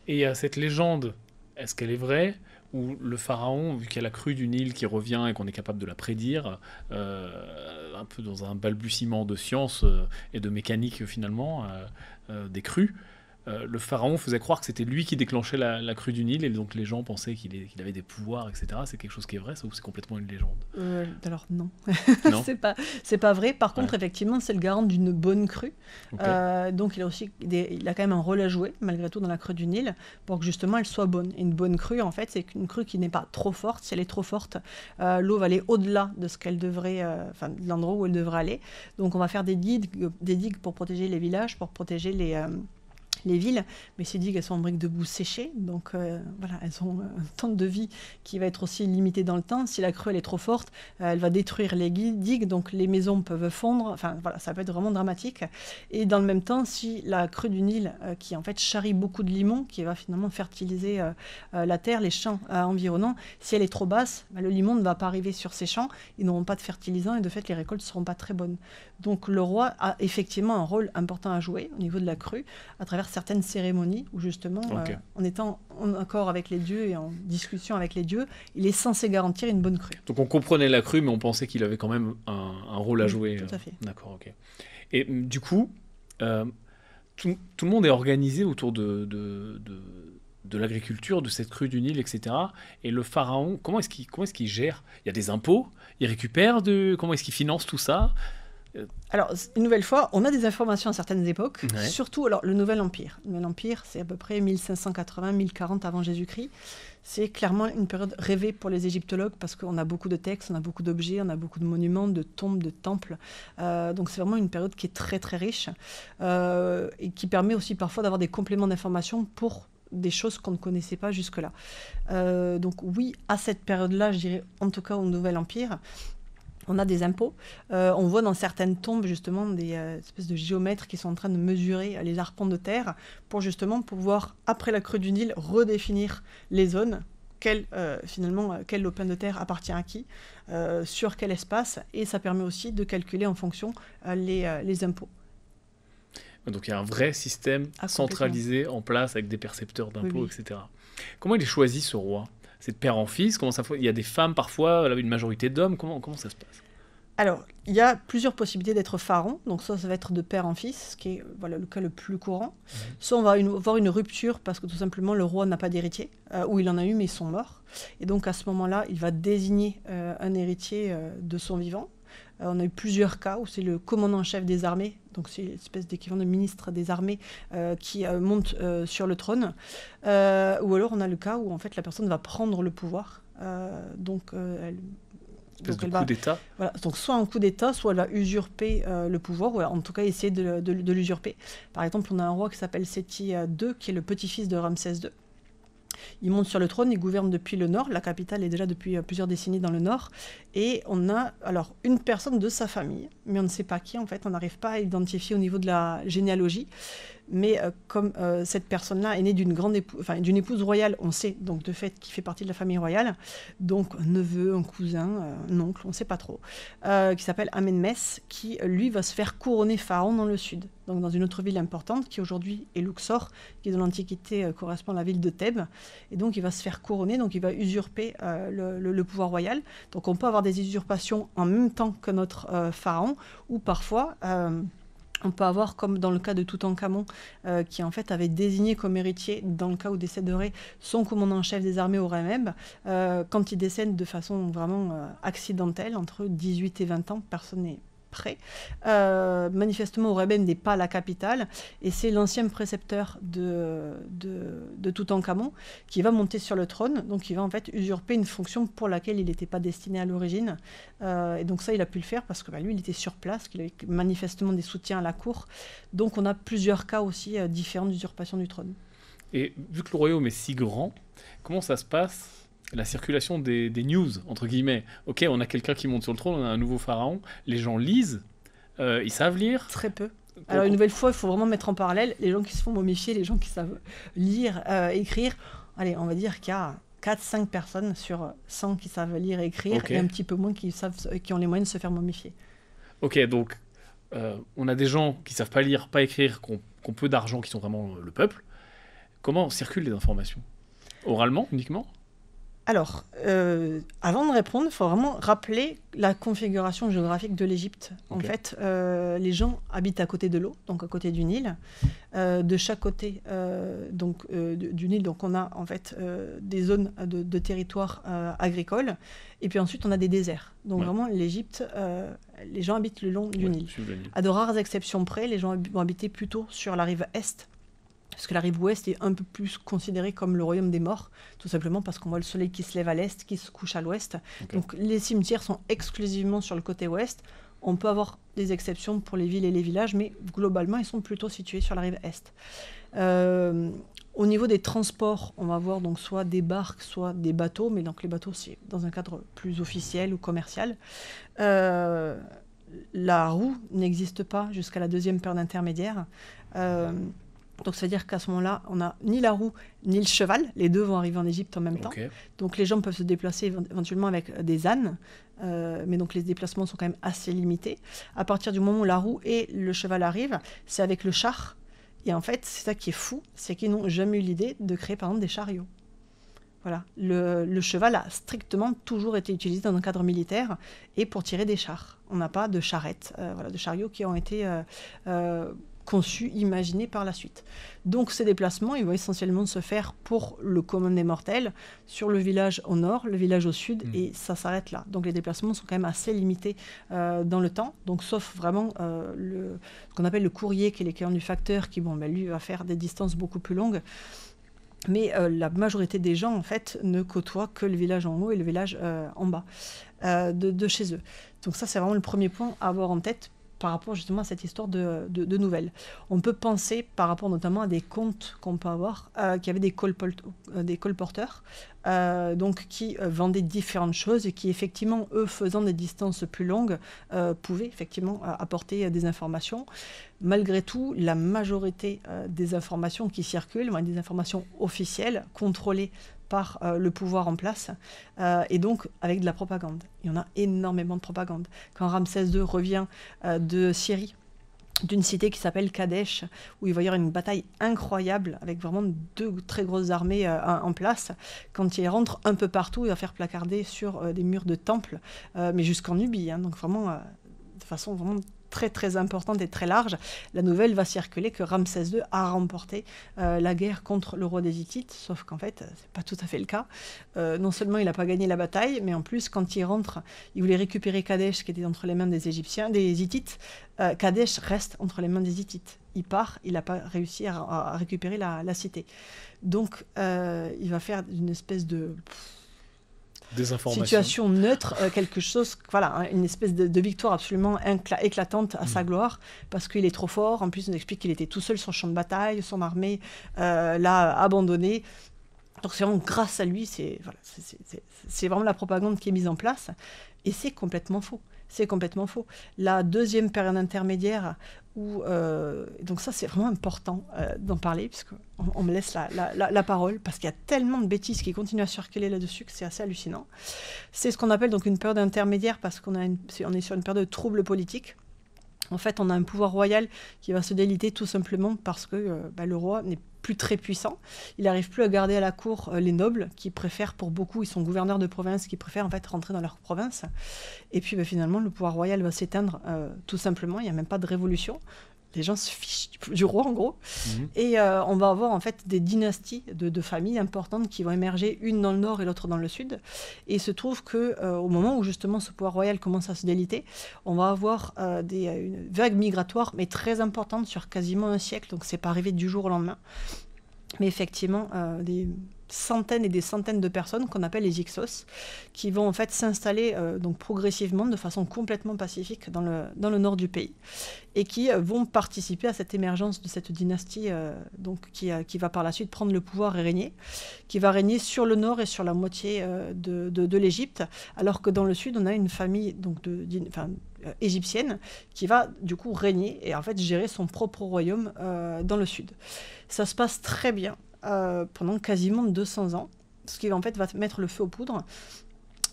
Et il y a cette légende, est-ce qu'elle est vraie, où le pharaon, vu qu'il y a la crue du Nil qui revient et qu'on est capable de la prédire, un peu dans un balbutiement de science et de mécanique finalement, des crues, le pharaon faisait croire que c'était lui qui déclenchait la crue du Nil, et donc les gens pensaient qu'il avait des pouvoirs, etc. C'est quelque chose qui est vrai, ça, ou c'est complètement une légende? Alors non, non c'est pas vrai. Par contre, effectivement, c'est le garant d'une bonne crue. Donc il a quand même un rôle à jouer, malgré tout, dans la crue du Nil, pour que justement elle soit bonne. Et une bonne crue, en fait, c'est une crue qui n'est pas trop forte. Si elle est trop forte, l'eau va aller au-delà de ce qu'elle devrait, de l'endroit où elle devrait aller. Donc on va faire des digues pour protéger les villages, pour protéger les villes, mais ces digues, elles sont en briques de boue séchées, donc voilà, elles ont un temps de vie qui va être aussi limité dans le temps. Si la crue elle est trop forte, elle va détruire les digues, donc les maisons peuvent fondre, enfin voilà, ça peut être vraiment dramatique. Et dans le même temps, si la crue du Nil, qui en fait charrie beaucoup de limon, qui va finalement fertiliser la terre, les champs environnants, si elle est trop basse, le limon ne va pas arriver sur ces champs, ils n'auront pas de fertilisants et de fait les récoltes ne seront pas très bonnes. Donc le roi a effectivement un rôle important à jouer au niveau de la crue, à travers certaines cérémonies où justement, en étant en accord avec les dieux et en discussion avec les dieux, il est censé garantir une bonne crue. Donc on comprenait la crue, mais on pensait qu'il avait quand même un rôle à jouer. Tout à fait. D'accord, ok. Et du coup, tout le monde est organisé autour de l'agriculture, de cette crue du Nil, etc. Et le pharaon, comment est-ce qu'il gère? Il y a des impôts, il récupère comment est-ce qu'il finance tout ça? Alors, une nouvelle fois, on a des informations à certaines époques, Ouais. surtout alors, le Nouvel Empire. Le Nouvel Empire, c'est à peu près 1580-1040 avant Jésus-Christ. C'est clairement une période rêvée pour les égyptologues parce qu'on a beaucoup de textes, on a beaucoup d'objets, on a beaucoup de monuments, de tombes, de temples. Donc c'est vraiment une période qui est très très riche et qui permet aussi parfois d'avoir des compléments d'informations pour des choses qu'on ne connaissait pas jusque-là. Donc oui, à cette période-là, je dirais en tout cas au Nouvel Empire, on a des impôts. On voit dans certaines tombes justement des espèces de géomètres qui sont en train de mesurer les arpents de terre pour justement pouvoir, après la crue du Nil, redéfinir les zones. Quel lopin de terre appartient à qui, sur quel espace, et ça permet aussi de calculer en fonction les impôts. Donc il y a un vrai système centralisé en place avec des percepteurs d'impôts, Oui. etc. Comment il est choisi ce roi? C'est de père en fils? Comment ça fait? Il y a des femmes parfois, une majorité d'hommes. Comment ça se passe? Alors, il y a plusieurs possibilités d'être pharaon. Donc ça va être de père en fils, ce qui est le cas le plus courant. Soit on va avoir une rupture parce que tout simplement le roi n'a pas d'héritier, ou il en a eu mais ils sont morts. Et donc à ce moment-là, il va désigner un héritier de son vivant. On a eu plusieurs cas où c'est le commandant-chef des armées, donc c'est une espèce d'équivalent de ministre des armées qui monte sur le trône. Ou alors on a le cas où en fait la personne va prendre le pouvoir. Coup d'État. Voilà, donc soit un coup d'État, soit elle va usurper le pouvoir, ou en tout cas essayer de l'usurper. Par exemple, on a un roi qui s'appelle Séti II, qui est le petit-fils de Ramsès II. Il monte sur le trône, il gouverne depuis le nord, la capitale est déjà depuis plusieurs décennies dans le nord, et on a alors une personne de sa famille, mais on ne sait pas qui en fait, on n'arrive pas à identifier au niveau de la généalogie, mais comme cette personne-là est née d'une épouse royale, on sait donc de fait qu'il fait partie de la famille royale, donc un neveu, un cousin, un oncle, on ne sait pas trop, qui s'appelle Amenmès, qui lui va se faire couronner pharaon dans le sud, donc dans une autre ville importante qui aujourd'hui est Luxor, qui dans l'Antiquité correspond à la ville de Thèbes, et donc il va se faire couronner, donc il va usurper le pouvoir royal. Donc on peut avoir des usurpations en même temps que notre pharaon, ou parfois on peut avoir, comme dans le cas de Toutankhamon, qui en fait avait désigné comme héritier, dans le cas où décéderait son commandant-chef des armées Horemheb, quand il décède de façon vraiment accidentelle, entre 18 et 20 ans, personne n'est près. Manifestement, Horemheb n'est pas la capitale, et c'est l'ancien précepteur de Toutankhamon qui va monter sur le trône, donc il va en fait usurper une fonction pour laquelle il n'était pas destiné à l'origine. Et donc ça, il a pu le faire parce que lui, il était sur place, qu'il avait manifestement des soutiens à la cour. Donc on a plusieurs cas aussi différents d'usurpation du trône. Et vu que le royaume est si grand, comment ça se passe? La circulation des news, entre guillemets. Ok, on a quelqu'un qui monte sur le trône, on a un nouveau pharaon, les gens lisent, ils savent lire. Très peu. Alors une nouvelle fois, il faut vraiment mettre en parallèle les gens qui se font momifier, les gens qui savent lire, écrire. Allez, on va dire qu'il y a 4-5 personnes sur 100 qui savent lire et écrire, Okay. et un petit peu moins qui ont les moyens de se faire momifier. Ok, donc on a des gens qui savent pas lire, pas écrire, qui ont peu d'argent, qui sont vraiment le peuple. Comment circulent les informations? Oralement uniquement? Alors, avant de répondre, il faut vraiment rappeler la configuration géographique de l'Égypte. En fait, les gens habitent à côté de l'eau, donc à côté du Nil. De chaque côté du Nil, donc on a en fait des zones de territoire agricole. Et puis ensuite, on a des déserts. Donc vraiment, l'Égypte, les gens habitent le long du Nil. À de rares exceptions près, les gens vont habiter plutôt sur la rive est. Parce que la rive ouest est un peu plus considérée comme le royaume des morts, tout simplement parce qu'on voit le soleil qui se lève à l'est, qui se couche à l'ouest. Donc les cimetières sont exclusivement sur le côté ouest. On peut avoir des exceptions pour les villes et les villages, mais globalement, ils sont plutôt situés sur la rive est. Au niveau des transports, on va avoir donc soit des barques, soit des bateaux, mais donc les bateaux, c'est dans un cadre plus officiel ou commercial. La roue n'existe pas jusqu'à la deuxième période intermédiaire. Donc, ça veut dire qu'à ce moment-là, on n'a ni la roue ni le cheval. Les deux vont arriver en Égypte en même temps. Donc, les gens peuvent se déplacer éventuellement avec des ânes. Mais donc, les déplacements sont quand même assez limités. À partir du moment où la roue et le cheval arrivent, c'est avec le char. Et en fait, c'est ça qui est fou, c'est qu'ils n'ont jamais eu l'idée de créer, par exemple, des chariots. Voilà. Le cheval a strictement toujours été utilisé dans un cadre militaire et pour tirer des chars. On n'a pas de charrettes, de chariots qui ont été conçus, imaginés par la suite. Donc ces déplacements, ils vont essentiellement se faire pour le commun des mortels, sur le village au nord, le village au sud, et ça s'arrête là. Donc les déplacements sont quand même assez limités dans le temps, donc sauf vraiment ce qu'on appelle le courrier, qui est l'équivalent du facteur, qui lui va faire des distances beaucoup plus longues. Mais la majorité des gens, en fait, ne côtoient que le village en haut et le village en bas de chez eux. Donc ça, c'est vraiment le premier point à avoir en tête par rapport justement à cette histoire de nouvelles. On peut penser, par rapport notamment à des contes qu'on peut avoir, qu'il y avait des colporteurs donc qui vendaient différentes choses et qui, effectivement, eux, faisant des distances plus longues, pouvaient effectivement apporter des informations. Malgré tout, la majorité des informations qui circulent vont être des informations officielles, contrôlées par le pouvoir en place, et donc avec de la propagande. Il y en a énormément de propagande. Quand Ramsès II revient de Syrie, d'une cité qui s'appelle Kadesh, où il va y avoir une bataille incroyable, avec vraiment 2 très grosses armées en place, quand il rentre un peu partout, il va faire placarder sur des murs de temples, mais jusqu'en Nubie, donc vraiment de façon vraiment très très importante et très large, la nouvelle va circuler que Ramsès II a remporté la guerre contre le roi des Hittites, sauf qu'en fait, c'est pas tout à fait le cas. Non seulement il n'a pas gagné la bataille, mais en plus, quand il rentre, il voulait récupérer Kadesh, qui était entre les mains des Égyptiens, des Hittites. Kadesh reste entre les mains des Hittites. Il part, il n'a pas réussi à récupérer la cité. Donc, il va faire une espèce de situation neutre, quelque chose, une espèce de victoire absolument éclatante à sa gloire, parce qu'il est trop fort. En plus, on explique qu'il était tout seul sur le champ de bataille, son armée l'a abandonné. Donc c'est vraiment grâce à lui, c'est vraiment la propagande qui est mise en place, et c'est complètement faux. C'est complètement faux. La deuxième période intermédiaire, donc ça c'est vraiment important d'en parler, puisqu'on me laisse la parole, parce qu'il y a tellement de bêtises qui continuent à circuler là-dessus que c'est assez hallucinant. C'est ce qu'on appelle donc une période intermédiaire, parce qu'on est sur une période de troubles politiques. En fait, on a un pouvoir royal qui va se déliter tout simplement parce que le roi n'est plus très puissant. Il n'arrive plus à garder à la cour les nobles qui préfèrent, pour beaucoup, ils sont gouverneurs de province, qui préfèrent en fait rentrer dans leur province. Et puis finalement, le pouvoir royal va s'éteindre tout simplement. Il n'y a même pas de révolution. Les gens se fichent du roi, en gros. Et on va avoir en fait des dynasties de familles importantes qui vont émerger, une dans le nord et l'autre dans le sud. Et il se trouve qu'au moment où justement ce pouvoir royal commence à se déliter, on va avoir une vague migratoire, mais très importante, sur quasiment un siècle. Donc c'est pas arrivé du jour au lendemain. Mais effectivement, des centaines et des centaines de personnes qu'on appelle les Hyksos, qui vont en fait s'installer donc progressivement, de façon complètement pacifique, dans le nord du pays, et qui vont participer à cette émergence de cette dynastie donc qui va par la suite prendre le pouvoir et régner, qui va régner sur le nord et sur la moitié de l'Égypte, alors que dans le sud, on a une famille donc égyptienne qui va du coup régner et en fait gérer son propre royaume dans le sud. Ça se passe très bien pendant quasiment 200 ans. Ce qui en fait va mettre le feu aux poudres,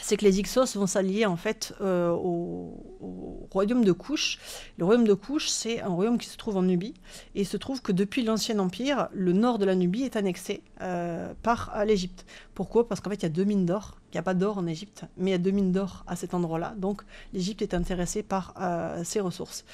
c'est que les Hyksos vont s'allier en fait au royaume de Kouch. Le royaume de Kouch, c'est un royaume qui se trouve en Nubie, et il se trouve que depuis l'Ancien Empire, le nord de la Nubie est annexé par l'Égypte. Pourquoi ? Parce qu'en fait, il y a 2 mines d'or. Il n'y a pas d'or en Égypte, mais il y a 2 mines d'or à cet endroit-là. Donc, l'Égypte est intéressée par ces ressources.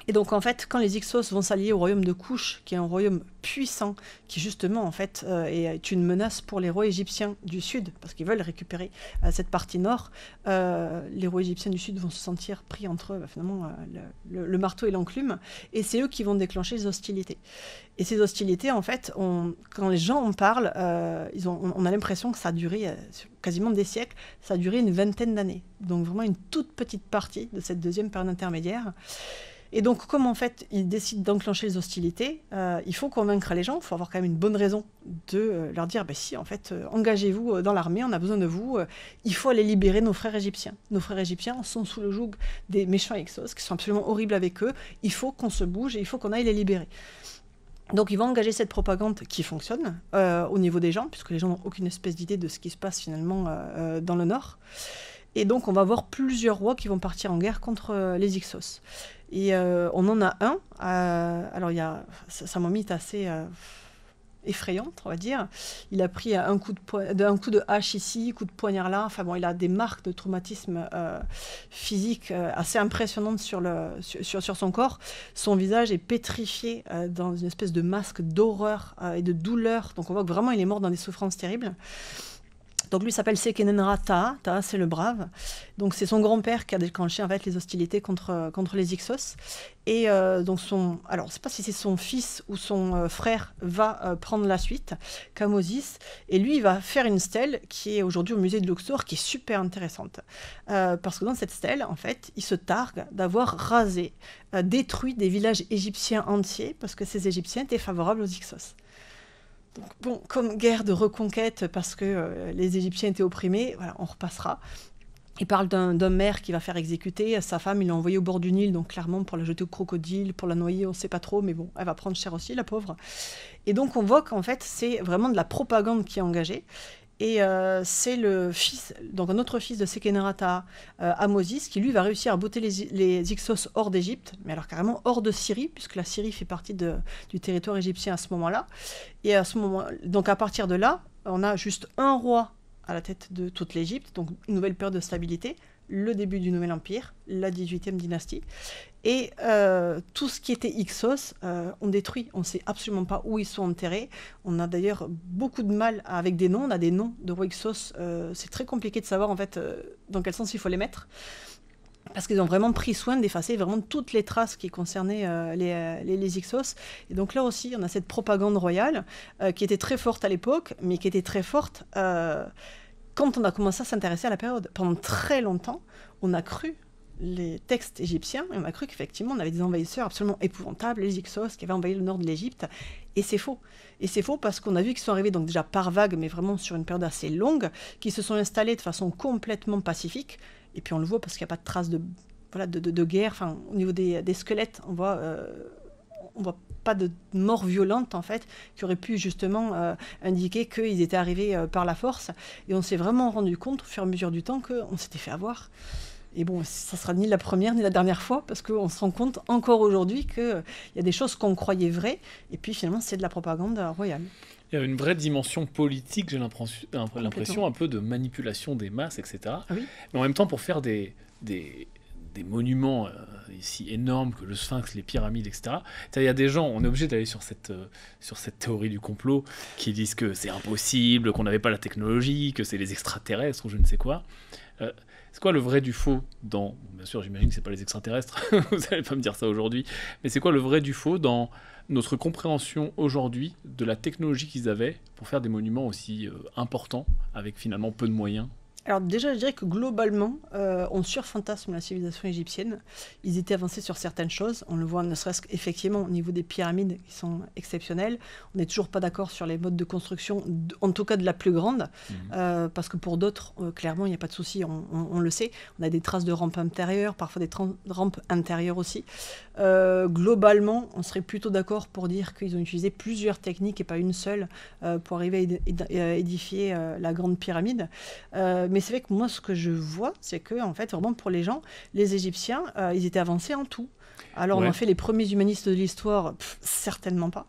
Et donc, en fait, quand les Hyksos vont s'allier au royaume de Kouch, qui est un royaume puissant, qui justement, en fait, est une menace pour les rois égyptiens du sud, parce qu'ils veulent récupérer cette partie nord, les rois égyptiens du sud vont se sentir pris entre eux, finalement, le marteau et l'enclume, et c'est eux qui vont déclencher les hostilités. Et ces hostilités, en fait, quand les gens en parlent, on a l'impression que ça a duré quasiment des siècles, ça a duré une 20aine d'années. Donc vraiment une toute petite partie de cette deuxième période intermédiaire. Et donc, comme en fait, ils décident d'enclencher les hostilités, il faut convaincre les gens, il faut avoir quand même une bonne raison de leur dire, si, en fait, engagez-vous dans l'armée, on a besoin de vous, il faut aller libérer nos frères égyptiens. Nos frères égyptiens sont sous le joug des méchants Hyksos, qui sont absolument horribles avec eux, il faut qu'on se bouge et il faut qu'on aille les libérer. Donc ils vont engager cette propagande qui fonctionne au niveau des gens, puisque les gens n'ont aucune espèce d'idée de ce qui se passe finalement dans le nord. Et donc on va avoir plusieurs rois qui vont partir en guerre contre les Hyksos. Et on en a un, alors sa momie est assez effrayante, on va dire. Il a pris un coup de hache ici, coup de poignard là. Enfin bon, il a des marques de traumatisme physique assez impressionnantes sur son corps. Son visage est pétrifié dans une espèce de masque d'horreur et de douleur. Donc on voit que vraiment il est mort dans des souffrances terribles. Donc lui s'appelle Sekenenra Taha. Taha, c'est le brave. Donc c'est son grand-père qui a déclenché en fait les hostilités contre les Hyksos. Et donc alors je ne sais pas si c'est son fils ou son frère va prendre la suite, Kamosis. Et lui il va faire une stèle qui est aujourd'hui au musée de Luxor, qui est super intéressante. Parce que dans cette stèle, en fait, il se targue d'avoir rasé, détruit des villages égyptiens entiers parce que ces Égyptiens étaient favorables aux Hyksos. Donc, bon, comme guerre de reconquête, parce que les Égyptiens étaient opprimés, voilà, on repassera. Il parle d'un maire qui va faire exécuter sa femme, il l'a envoyée au bord du Nil, donc clairement pour la jeter au crocodile, pour la noyer, on ne sait pas trop, mais bon, elle va prendre cher aussi, la pauvre. Et donc on voit qu'en fait, c'est vraiment de la propagande qui est engagée. Et c'est le fils, donc un autre fils de Sekenenra Taha, Ahmosis, qui lui va réussir à botter les Hyksos hors d'Égypte, mais alors carrément hors de Syrie, puisque la Syrie fait partie du territoire égyptien à ce moment-là. Et donc à partir de là, on a juste un roi à la tête de toute l'Égypte, donc une nouvelle période de stabilité, le début du Nouvel Empire, la 18e dynastie. Et tout ce qui était Hyksos, on détruit. On ne sait absolument pas où ils sont enterrés. On a d'ailleurs beaucoup de mal avec des noms. On a des noms de rois Hyksos. C'est très compliqué de savoir en fait dans quel sens il faut les mettre. Parce qu'ils ont vraiment pris soin d'effacer vraiment toutes les traces qui concernaient les Hyksos. Et donc là aussi, on a cette propagande royale qui était très forte à l'époque, mais qui était très forte quand on a commencé à s'intéresser à la période. Pendant très longtemps, on a cru les textes égyptiens, et on a cru qu'effectivement on avait des envahisseurs absolument épouvantables, les Hyksos qui avaient envahi le nord de l'Égypte, et c'est faux. Et c'est faux parce qu'on a vu qu'ils sont arrivés donc déjà par vagues, mais vraiment sur une période assez longue, qui se sont installés de façon complètement pacifique, et puis on le voit parce qu'il n'y a pas de traces de guerre, enfin au niveau des squelettes, on voit pas de mort violente en fait, qui aurait pu justement indiquer qu'ils étaient arrivés par la force, et on s'est vraiment rendu compte au fur et à mesure du temps qu'on s'était fait avoir. Et bon, ça sera ni la première ni la dernière fois, parce qu'on se rend compte encore aujourd'hui qu'il y a des choses qu'on croyait vraies, et puis finalement c'est de la propagande royale. Il y a une vraie dimension politique, j'ai l'impression un peu de manipulation des masses, etc. Ah oui. Mais en même temps, pour faire des monuments ici énormes que le Sphinx, les pyramides, etc. Il y a des gens, on est obligé d'aller sur cette théorie du complot qui disent que c'est impossible, qu'on n'avait pas la technologie, que c'est les extraterrestres ou je ne sais quoi. C'est quoi le vrai du faux dans... Bien sûr, j'imagine que c'est pas les extraterrestres, vous allez pas me dire ça aujourd'hui, mais c'est quoi le vrai du faux dans notre compréhension aujourd'hui de la technologie qu'ils avaient pour faire des monuments aussi importants, avec finalement peu de moyens? Alors déjà, je dirais que globalement, on surfantasme la civilisation égyptienne. Ils étaient avancés sur certaines choses. On le voit ne serait-ce qu'effectivement au niveau des pyramides qui sont exceptionnelles. On n'est toujours pas d'accord sur les modes de construction, en tout cas de la plus grande, parce que pour d'autres, clairement, il n'y a pas de souci, on le sait. On a des traces de rampes intérieures, parfois des rampes intérieures aussi. Globalement, on serait plutôt d'accord pour dire qu'ils ont utilisé plusieurs techniques et pas une seule pour arriver à édifier la grande pyramide. Mais c'est vrai que moi, ce que je vois, c'est que, en fait, vraiment pour les gens, les Égyptiens, ils étaient avancés en tout. Alors, on en fait les premiers humanistes de l'histoire, certainement pas.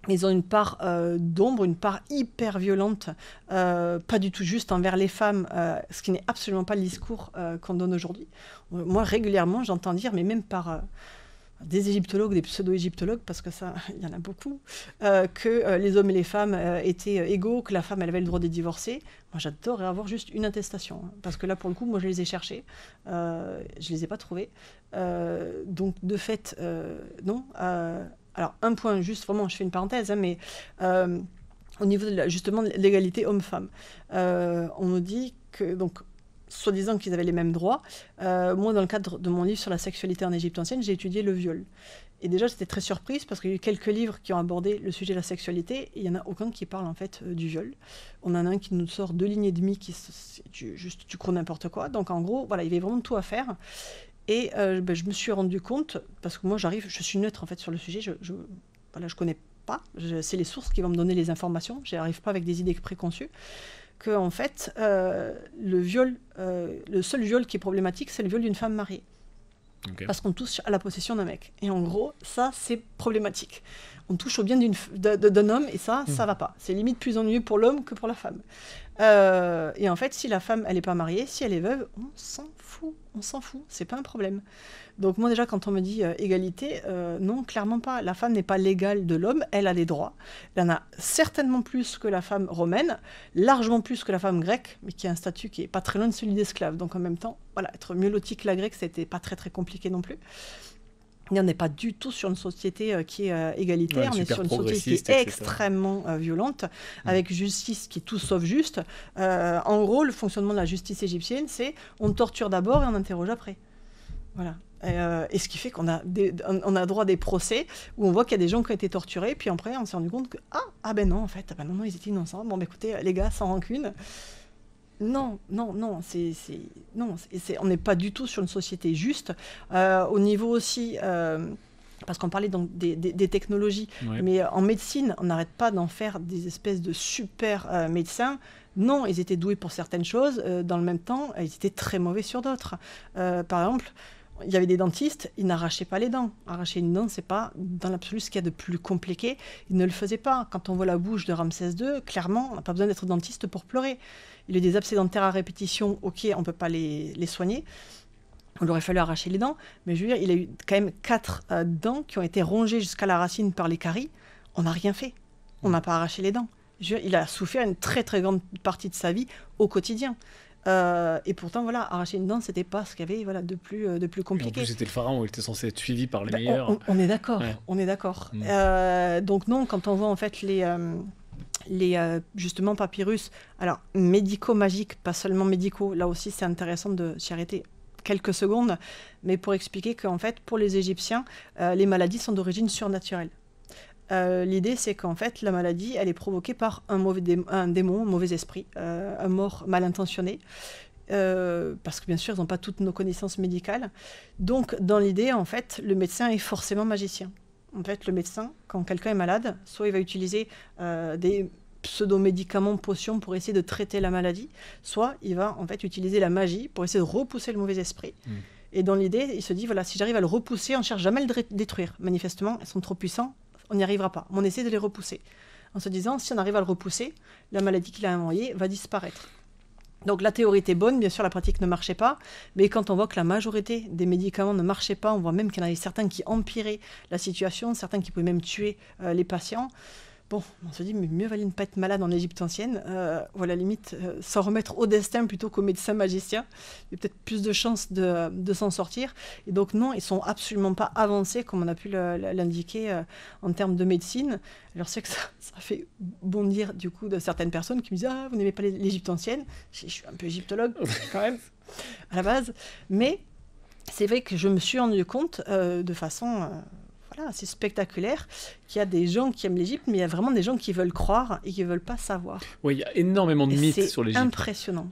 Ils ont une part d'ombre, une part hyper violente, pas du tout juste envers les femmes, ce qui n'est absolument pas le discours qu'on donne aujourd'hui. Moi, régulièrement, j'entends dire, mais même par... des égyptologues, des pseudo-égyptologues, parce que ça, il y en a beaucoup, que les hommes et les femmes étaient égaux, que la femme, elle avait le droit de divorcer. Moi, j'adorerais avoir juste une attestation, hein, parce que là, pour le coup, moi, je les ai cherchés, je les ai pas trouvés. Donc, de fait, non. Alors, un point, juste, vraiment, je fais une parenthèse, hein, mais au niveau justement de l'égalité homme-femme, on nous dit que, donc, soi-disant qu'ils avaient les mêmes droits. Moi, dans le cadre de mon livre sur la sexualité en Égypte ancienne, j'ai étudié le viol. Et déjà, j'étais très surprise parce qu'il y a eu quelques livres qui ont abordé le sujet de la sexualité et il n'y en a aucun qui parle en fait du viol. On en a un qui nous sort 2 lignes et demie, tu crois n'importe quoi. Donc en gros, voilà, il y avait vraiment tout à faire. Et je me suis rendu compte, parce que moi je suis neutre en fait sur le sujet, je connais pas, c'est les sources qui vont me donner les informations, je n'arrive pas avec des idées préconçues, que en fait, le seul viol qui est problématique, c'est le viol d'une femme mariée. Okay. Parce qu'on touche à la possession d'un mec. Et en gros, ça, c'est problématique. On touche au bien d'un homme, et ça va pas. C'est limite plus ennuyeux pour l'homme que pour la femme. Et en fait, si la femme, elle n'est pas mariée, si elle est veuve, on s'en fout, c'est pas un problème. Donc moi déjà, quand on me dit égalité, non, clairement pas. La femme n'est pas l'égale de l'homme, elle a des droits. Elle en a certainement plus que la femme romaine, largement plus que la femme grecque, mais qui a un statut qui est pas très loin de celui d'esclave. Donc en même temps, voilà, être mieux loti que la grecque, c'était pas très très compliqué non plus. Et on n'est pas du tout sur une société qui est égalitaire, on est sur une société qui est extrêmement violente, avec justice qui est tout sauf juste. En gros, le fonctionnement de la justice égyptienne, c'est on torture d'abord et on interroge après. Voilà. Et ce qui fait qu'on a droit à des procès où on voit qu'il y a des gens qui ont été torturés, puis après on s'est rendu compte que ben non, en fait, non, ils étaient innocents. Bon, écoutez, les gars, sans rancune. Non, on n'est pas du tout sur une société juste. Au niveau aussi, parce qu'on parlait donc des technologies, mais en médecine, on n'arrête pas d'en faire des espèces de super médecins. Non, ils étaient doués pour certaines choses, dans le même temps, ils étaient très mauvais sur d'autres. Par exemple, il y avait des dentistes, ils n'arrachaient pas les dents. Arracher une dent, c'est pas dans l'absolu ce qu'il y a de plus compliqué. Ils ne le faisaient pas. Quand on voit la bouche de Ramsès II, clairement, on n'a pas besoin d'être dentiste pour pleurer. Il y a des abcès dentaires à répétition, ok, on ne peut pas les soigner. Il aurait fallu arracher les dents. Mais je veux dire, il a eu quand même 4 dents qui ont été rongées jusqu'à la racine par les caries. On n'a rien fait. On n'a pas arraché les dents. Je veux dire, il a souffert une très très grande partie de sa vie au quotidien. Et pourtant, voilà, arracher une dent, c'était pas ce qu'il y avait de plus compliqué. Et en plus, c'était le pharaon, il était censé être suivi par les meilleurs. On est d'accord, on est d'accord. Donc non, quand on voit en fait les justement papyrus, alors médicaux magiques, pas seulement médicaux, là aussi c'est intéressant de s'y arrêter quelques secondes, mais pour expliquer qu'en fait, pour les Égyptiens, les maladies sont d'origine surnaturelle. L'idée, c'est qu'en fait, la maladie, elle est provoquée par un démon, un mauvais esprit, un mort mal intentionné, parce que bien sûr, ils n'ont pas toutes nos connaissances médicales. Donc, dans l'idée, en fait, le médecin est forcément magicien. En fait, le médecin, quand quelqu'un est malade, soit il va utiliser des pseudo-médicaments, potions pour essayer de traiter la maladie, soit il va en fait utiliser la magie pour essayer de repousser le mauvais esprit. Et dans l'idée, il se dit, voilà, si j'arrive à le repousser, on ne cherche jamais à le détruire. Manifestement, ils sont trop puissants, on n'y arrivera pas. Mais on essaie de les repousser. En se disant, si on arrive à le repousser, la maladie qu'il a envoyée va disparaître. Donc la théorie était bonne, bien sûr la pratique ne marchait pas, mais quand on voit que la majorité des médicaments ne marchaient pas, on voit même qu'il y en avait certains qui empiraient la situation, certains qui pouvaient même tuer les patients. Bon, on se dit, mais mieux valait ne pas être malade en Égypte ancienne, voilà, limite, s'en remettre au destin plutôt qu'au médecin magicien. Il y a peut-être plus de chances de s'en sortir. Et donc non, ils ne sont absolument pas avancés, comme on a pu l'indiquer en termes de médecine. Alors c'est que ça fait bondir du coup de certaines personnes qui me disent « Ah, vous n'aimez pas l'Égypte ancienne ?» Je suis un peu égyptologue quand même, à la base. Mais c'est vrai que je me suis rendu compte de façon... assez spectaculaire, qu'il y a des gens qui aiment l'Égypte, mais il y a vraiment des gens qui veulent croire et qui ne veulent pas savoir. Oui, il y a énormément de mythes sur l'Égypte.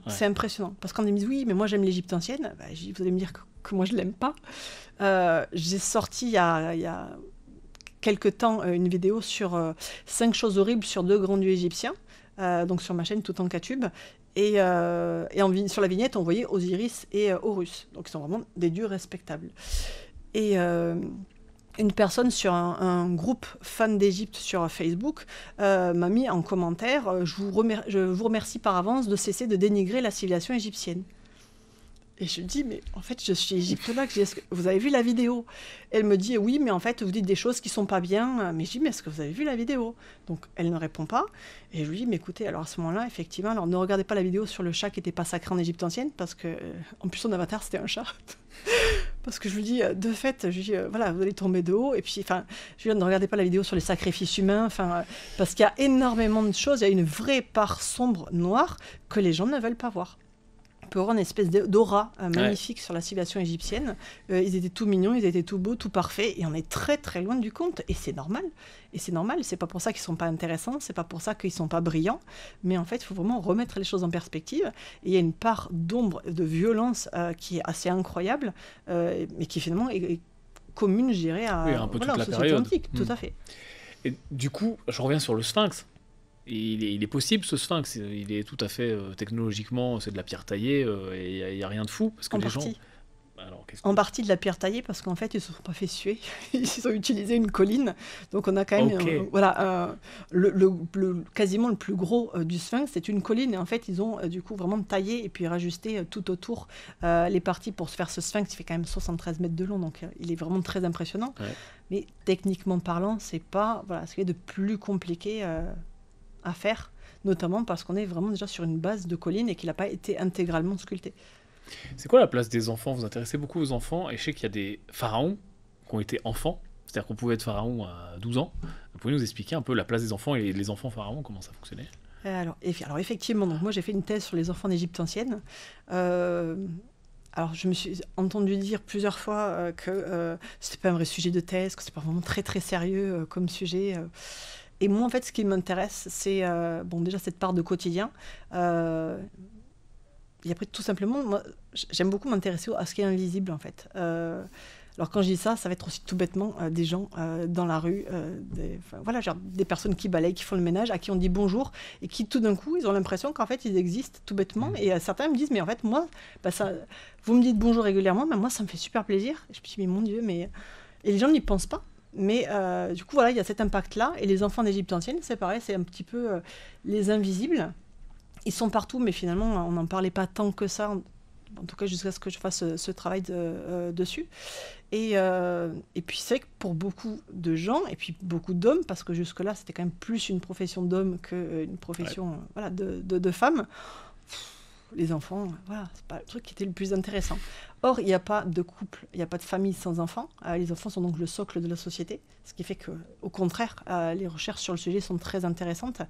C'est impressionnant. Parce qu'on me dit, oui, mais moi j'aime l'Égypte ancienne, vous allez me dire que moi je ne l'aime pas. J'ai sorti il y a quelques temps une vidéo sur 5 choses horribles sur 2 grands dieux égyptiens, donc sur ma chaîne Toutankatub. Et sur la vignette, on voyait Osiris et Horus. Donc ils sont vraiment des dieux respectables. Et... une personne sur un groupe fan d'Égypte sur Facebook m'a mis en commentaire « Je vous remercie par avance de cesser de dénigrer la civilisation égyptienne ». Et je lui dis, mais en fait, je suis égyptologue, est-ce que vous avez vu la vidéo? Elle me dit, oui, mais en fait, vous dites des choses qui sont pas bien. Mais je dis, mais est-ce que vous avez vu la vidéo? Donc, elle ne répond pas. Et je lui dis, mais écoutez, alors à ce moment-là, effectivement, alors ne regardez pas la vidéo sur le chat qui n'était pas sacré en Égypte ancienne, parce que, en plus, son avatar, c'était un chat. Parce que je lui dis, de fait, je lui dis, voilà, vous allez tomber de haut. Et puis, enfin, je lui dis, ne regardez pas la vidéo sur les sacrifices humains, enfin, parce qu'il y a énormément de choses, il y a une vraie part sombre, noire, que les gens ne veulent pas voir. peut avoir une espèce d'aura magnifique sur la civilisation égyptienne. Ils étaient tout mignons, ils étaient tout beaux, tout parfaits, et on est très très loin du compte, et c'est normal. Et c'est normal, c'est pas pour ça qu'ils sont pas intéressants, c'est pas pour ça qu'ils sont pas brillants, mais en fait, il faut vraiment remettre les choses en perspective. Et il y a une part d'ombre, de violence qui est assez incroyable, mais qui finalement est commune, je dirais, à un peu toute la société période. antique, tout à fait. Et du coup, je reviens sur le Sphinx. Il est possible ce Sphinx, il est tout à fait technologiquement, c'est de la pierre taillée, et il n'y a rien de fou. Parce que En les partie. gens. Alors, En partie de la pierre taillée, parce qu'en fait, ils ne se sont pas fait suer. Ils ont utilisé une colline. Donc, on a quand même quasiment le plus gros du Sphinx, c'est une colline. Et en fait, ils ont du coup vraiment taillé et puis rajusté tout autour les parties pour se faire ce Sphinx. Il fait quand même 73 mètres de long, donc il est vraiment très impressionnant. Ouais. Mais techniquement parlant, c'est pas ce qui est de plus compliqué à faire, notamment parce qu'on est vraiment déjà sur une base de colline et qu'il n'a pas été intégralement sculpté. C'est quoi la place des enfants? Vous intéressez beaucoup aux enfants, et je sais qu'il y a des pharaons qui ont été enfants, c'est-à-dire qu'on pouvait être pharaon à 12 ans. Vous pouvez nous expliquer un peu la place des enfants et les enfants pharaons, comment ça fonctionnait? Alors effectivement, donc moi j'ai fait une thèse sur les enfants d'Égypte ancienne. Alors je me suis entendu dire plusieurs fois que c'était pas un vrai sujet de thèse, que c'était pas vraiment très très sérieux comme sujet. Et moi en fait ce qui m'intéresse c'est déjà cette part de quotidien. Et après, tout simplement, moi, j'aime beaucoup m'intéresser à ce qui est invisible, en fait. Alors, quand je dis ça, ça va être aussi tout bêtement des gens dans la rue, des personnes qui balayent, qui font le ménage, à qui on dit bonjour, et qui, tout d'un coup, ils ont l'impression qu'en fait, ils existent tout bêtement. Et certains me disent, mais en fait, moi, vous me dites bonjour régulièrement, mais moi, ça me fait super plaisir. Et je me dis, mais mon Dieu, mais... Et les gens n'y pensent pas. Mais du coup, voilà, il y a cet impact-là. Et les enfants d'Égypte ancienne, c'est pareil, c'est un petit peu les invisibles. Ils sont partout, mais finalement, on n'en parlait pas tant que ça, en tout cas jusqu'à ce que je fasse ce travail dessus. Et puis c'est vrai que pour beaucoup de gens, et puis beaucoup d'hommes, parce que jusque-là, c'était quand même plus une profession d'hommes qu'une profession de femmes, les enfants, c'est pas le truc qui était le plus intéressant. Or, il n'y a pas de couple, il n'y a pas de famille sans enfants. Les enfants sont donc le socle de la société, ce qui fait qu'au contraire, les recherches sur le sujet sont très intéressantes.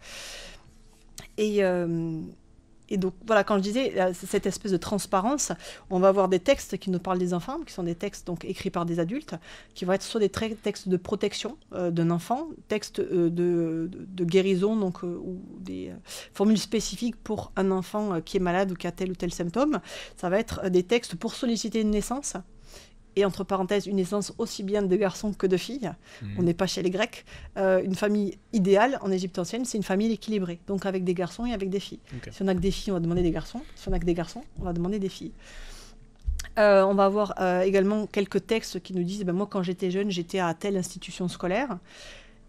Et donc, voilà, quand je disais cette espèce de transparence, on va avoir des textes qui nous parlent des enfants, qui sont des textes donc, écrits par des adultes, qui vont être soit des textes de protection d'un enfant, textes de guérison, donc, ou des formules spécifiques pour un enfant qui est malade ou qui a tel ou tel symptôme. Ça va être des textes pour solliciter une naissance. Et entre parenthèses, une naissance aussi bien de garçons que de filles. On n'est pas chez les Grecs. Une famille idéale en Égypte ancienne, c'est une famille équilibrée, donc avec des garçons et avec des filles. Okay. Si on n'a que des filles, on va demander des garçons. Si on n'a que des garçons, on va demander des filles. On va avoir également quelques textes qui nous disent moi, quand j'étais jeune, j'étais à telle institution scolaire.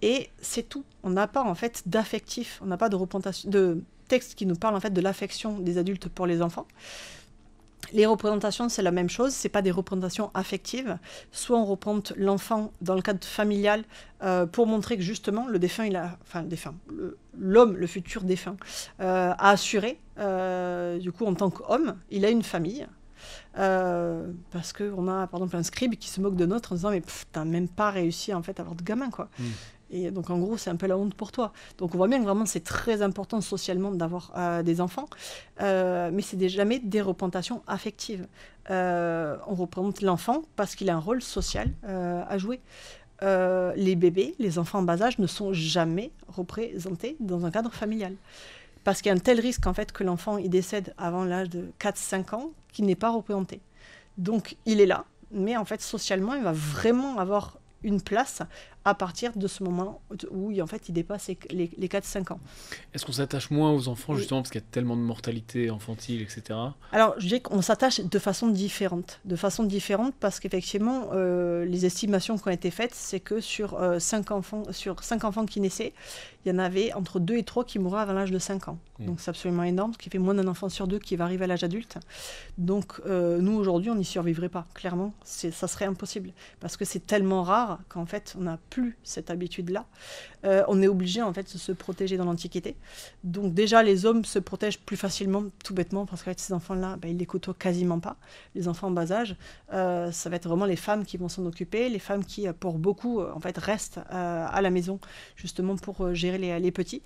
Et c'est tout. On n'a pas en fait d'affectif, on n'a pas de représentation, de texte qui nous parle en fait de l'affection des adultes pour les enfants. Les représentations, c'est la même chose, c'est pas des représentations affectives. Soit on représente l'enfant dans le cadre familial pour montrer que justement l'homme, le futur défunt, a assuré, du coup en tant qu'homme, il a une famille. Parce qu'on a par exemple un scribe qui se moque de notre en disant mais t'as même pas réussi en fait à avoir de gamin quoi. Et donc en gros c'est un peu la honte pour toi. Donc on voit bien que vraiment c'est très important socialement d'avoir des enfants, mais c'est jamais des représentations affectives. On représente l'enfant parce qu'il a un rôle social à jouer. Les bébés, les enfants en bas âge ne sont jamais représentés dans un cadre familial. Parce qu'il y a un tel risque en fait que l'enfant il décède avant l'âge de 4-5 ans qu'il n'est pas représenté. Donc il est là, mais en fait socialement il va vraiment avoir une place à partir de ce moment où en fait il dépasse les 4-5 ans. Est-ce qu'on s'attache moins aux enfants justement parce qu'il y a tellement de mortalité infantile, etc. Alors je dirais qu'on s'attache de façon différente parce qu'effectivement les estimations qui ont été faites c'est que sur 5 enfants qui naissaient, il y en avait entre 2 et 3 qui mouraient avant l'âge de 5 ans. Donc c'est absolument énorme, ce qui fait moins d'un enfant sur 2 qui va arriver à l'âge adulte. Donc nous aujourd'hui on n'y survivrait pas, clairement, ça serait impossible parce que c'est tellement rare qu'en fait on n'a plus cette habitude-là. On est obligé en fait de se protéger dans l'Antiquité. Donc déjà les hommes se protègent plus facilement, tout bêtement, parce que ces enfants-là, ils les côtoient quasiment pas. Les enfants en bas âge, ça va être vraiment les femmes qui vont s'en occuper, les femmes qui, pour beaucoup, en fait, restent à la maison justement pour gérer les petits.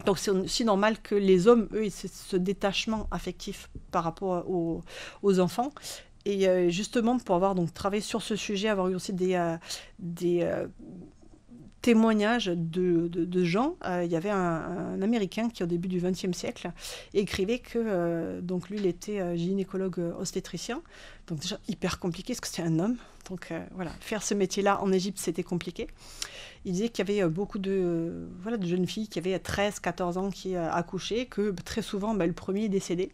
Donc c'est aussi normal que les hommes, eux, aient ce détachement affectif par rapport aux enfants. Et justement, pour avoir donc travaillé sur ce sujet, avoir eu aussi des témoignages de gens, il y avait un Américain qui, au début du XXe siècle, écrivait que, donc lui, il était gynécologue obstétricien, donc déjà hyper compliqué, parce que c'était un homme. Donc voilà, faire ce métier-là en Égypte, c'était compliqué. Il disait qu'il y avait beaucoup de jeunes filles qui avaient 13, 14 ans qui accouchaient, que très souvent, le premier est décédé.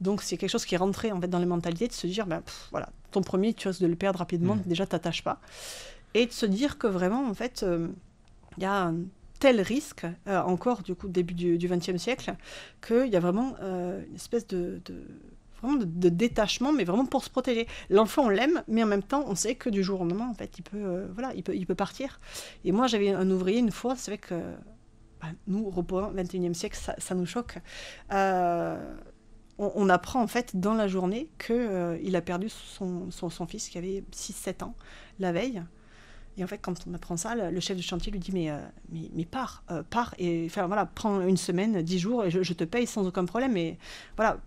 Donc c'est quelque chose qui est rentré en fait, dans les mentalités, de se dire, voilà, ton premier, tu risques de le perdre rapidement, déjà, t'attaches pas. Et de se dire que vraiment, en fait, il y a un tel risque, encore du coup, début du XXe siècle, qu'il y a vraiment une espèce vraiment de détachement, mais vraiment pour se protéger. L'enfant, on l'aime, mais en même temps, on sait que du jour au lendemain, en fait, il peut partir. Et moi, j'avais un ouvrier une fois, c'est vrai que nous, Européens, 21e siècle, ça nous choque. On apprend en fait dans la journée qu'il a perdu son fils qui avait 6-7 ans la veille. Et en fait, quand on apprend ça, le chef de chantier lui dit mais pars, et enfin voilà, prends une semaine, 10 jours, et je te paye sans aucun problème. Mais voilà,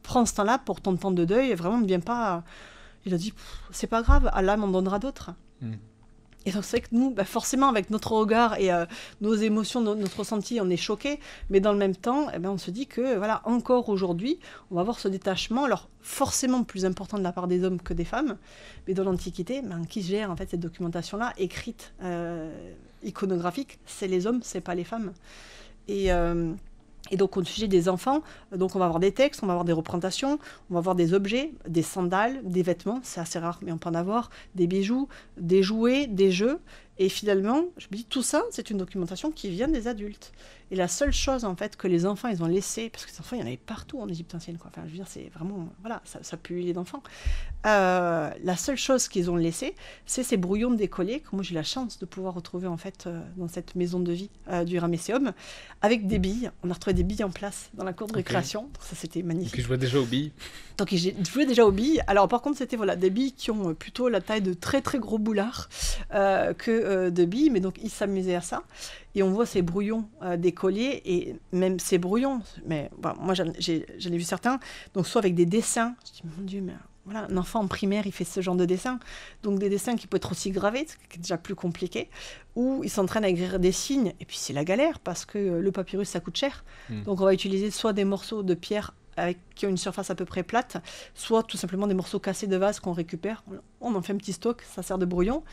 prends ce temps-là pour ton temps de deuil, et vraiment ne viens pas. Il a dit c'est pas grave, Allah m'en donnera d'autres. Et donc c'est vrai que nous, forcément, avec notre regard et nos émotions, notre ressenti, on est choqués. Mais dans le même temps, on se dit que, voilà, encore aujourd'hui, on va avoir ce détachement, alors forcément plus important de la part des hommes que des femmes. Mais dans l'Antiquité, qui gère en fait cette documentation-là, écrite, iconographique, c'est les hommes, c'est pas les femmes. Et donc, au sujet des enfants, donc on va avoir des textes, on va avoir des représentations, on va avoir des objets, des sandales, des vêtements, c'est assez rare, mais on peut en avoir, des bijoux, des jouets, des jeux. Et finalement, je me dis, tout ça, c'est une documentation qui vient des adultes. Et la seule chose, en fait, que les enfants, ils ont laissé, parce que les enfants, il y en avait partout en Égypte ancienne, quoi. Enfin, je veux dire, c'est vraiment, voilà, ça pue les enfants. La seule chose qu'ils ont laissé, c'est ces brouillons de décollés, que moi, j'ai la chance de pouvoir retrouver, en fait, dans cette maison de vie du Ramesséum, avec des billes. On a retrouvé des billes en place dans la cour de récréation. Donc, ça, c'était magnifique. Donc, je vois déjà aux billes. Donc, je jouais déjà aux billes. Alors, par contre, c'était des billes qui ont plutôt la taille de très, très gros boulards que de billes. Mais donc, ils s'amusaient à ça. Et on voit ces brouillons d'écoliers, et même ces brouillons, mais moi, j'en ai vu certains, donc soit avec des dessins. Je dis, mon Dieu, mais voilà, un enfant en primaire, il fait ce genre de dessin. Donc, des dessins qui peuvent être aussi gravés, ce qui est déjà plus compliqué, ou ils s'entraînent à écrire des signes. Et puis, c'est la galère, parce que le papyrus, ça coûte cher. Donc, on va utiliser soit des morceaux de pierre qui ont une surface à peu près plate, soit tout simplement des morceaux cassés de vase qu'on récupère. On en fait un petit stock, ça sert de brouillon.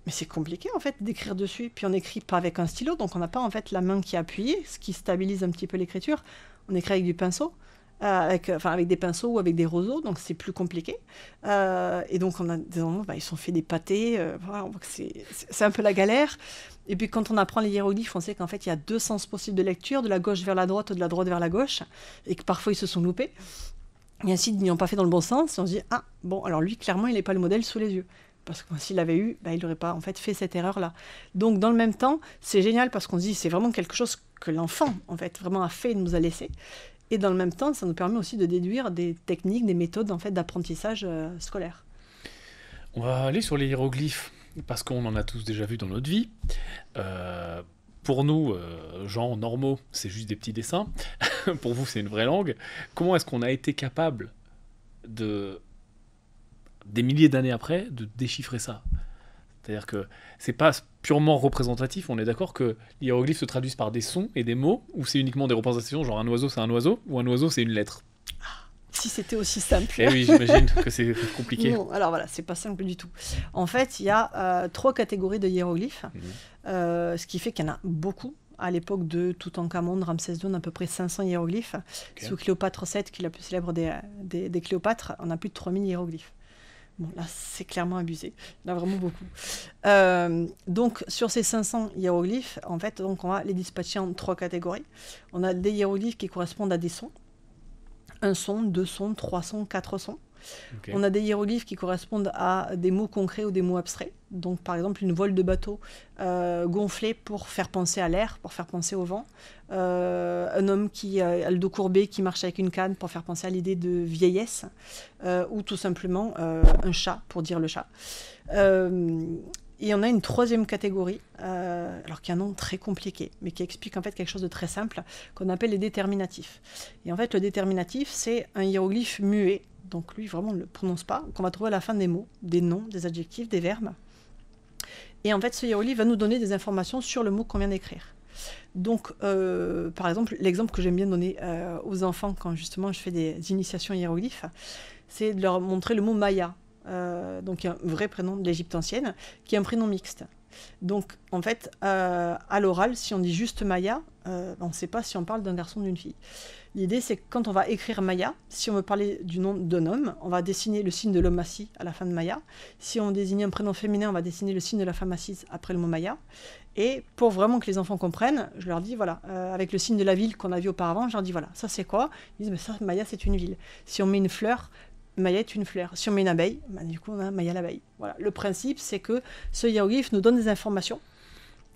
Mais c'est compliqué, en fait, d'écrire dessus. Puis on n'écrit pas avec un stylo, donc on n'a pas, en fait, la main qui est appuyée, ce qui stabilise un petit peu l'écriture. On écrit avec du pinceau, avec des pinceaux ou avec des roseaux, donc c'est plus compliqué. Et donc, on a des enfants, ils sont fait des pâtés. Voilà, on voit que c'est un peu la galère. Et puis, quand on apprend les hiéroglyphes, on sait qu'en fait, il y a 2 sens possibles de lecture, de la gauche vers la droite ou de la droite vers la gauche, et que parfois, ils se sont loupés. Et ainsi, ils n'y ont pas fait dans le bon sens. Et on se dit, alors lui, clairement, il n'est pas le modèle sous les yeux. Parce que s'il l'avait eu, il n'aurait pas en fait fait cette erreur-là. Donc, dans le même temps, c'est génial parce qu'on se dit c'est vraiment quelque chose que l'enfant, en fait, vraiment a fait et nous a laissé. Et dans le même temps, ça nous permet aussi de déduire des techniques, des méthodes en fait, d'apprentissage scolaire. On va aller sur les hiéroglyphes, parce qu'on en a tous déjà vu dans notre vie. Pour nous, gens normaux, c'est juste des petits dessins. Pour vous, c'est une vraie langue. Comment est-ce qu'on a été capable des milliers d'années après, de déchiffrer ça? C'est-à-dire que c'est pas purement représentatif, on est d'accord que les hiéroglyphes se traduisent par des sons et des mots, ou c'est uniquement des représentations, genre un oiseau c'est un oiseau, ou un oiseau c'est une lettre? Si c'était aussi simple. Eh oui, j'imagine que c'est compliqué. Non, alors voilà, c'est pas simple du tout. En fait, il y a 3 catégories de hiéroglyphes, ce qui fait qu'il y en a beaucoup. À l'époque de Toutankhamon, de Ramsès II, on a à peu près 500 hiéroglyphes. Okay. Sous Cléopâtre VII, qui est la plus célèbre des Cléopâtres, on a plus de 3000 hiéroglyphes. Bon, là, c'est clairement abusé. Il y en a vraiment beaucoup. Donc, sur ces 500 hiéroglyphes, en fait, donc, on va les dispatcher en 3 catégories. On a des hiéroglyphes qui correspondent à des sons. 1 son, 2 sons, 3 sons, 4 sons. Okay. On a des hiéroglyphes qui correspondent à des mots concrets ou des mots abstraits. Donc, par exemple, une voile de bateau gonflée pour faire penser à l'air, pour faire penser au vent. Un homme qui a le dos courbé, qui marche avec une canne pour faire penser à l'idée de vieillesse. Ou tout simplement un chat, pour dire le chat. Et on a une troisième catégorie, alors qui a un nom très compliqué, mais qui explique en fait quelque chose de très simple, qu'on appelle les déterminatifs. Et en fait, le déterminatif, c'est un hiéroglyphe muet, donc lui, vraiment, on ne le prononce pas, qu'on va trouver à la fin des mots, des noms, des adjectifs, des verbes. Et en fait, ce hiéroglyphe va nous donner des informations sur le mot qu'on vient d'écrire. Donc, par exemple, l'exemple que j'aime bien donner aux enfants quand justement je fais des initiations hiéroglyphes, c'est de leur montrer le mot Maya. Donc, un vrai prénom de l'Égypte ancienne, qui est un prénom mixte. Donc, en fait, à l'oral, si on dit juste Maya, on ne sait pas si on parle d'un garçon ou d'une fille. L'idée, c'est que quand on va écrire Maya, si on veut parler du nom d'un homme, on va dessiner le signe de l'homme assis à la fin de Maya. Si on désigne un prénom féminin, on va dessiner le signe de la femme assise après le mot Maya. Et pour vraiment que les enfants comprennent, je leur dis, voilà, avec le signe de la ville qu'on a vu auparavant, je leur dis, voilà, ça c'est quoi? Ils disent, mais ça, Maya, c'est une ville. Si on met une fleur, Maya est une fleur. Si on met une abeille, du coup, on a Maya l'abeille. Voilà. Le principe, c'est que ce hiéroglyphe nous donne des informations.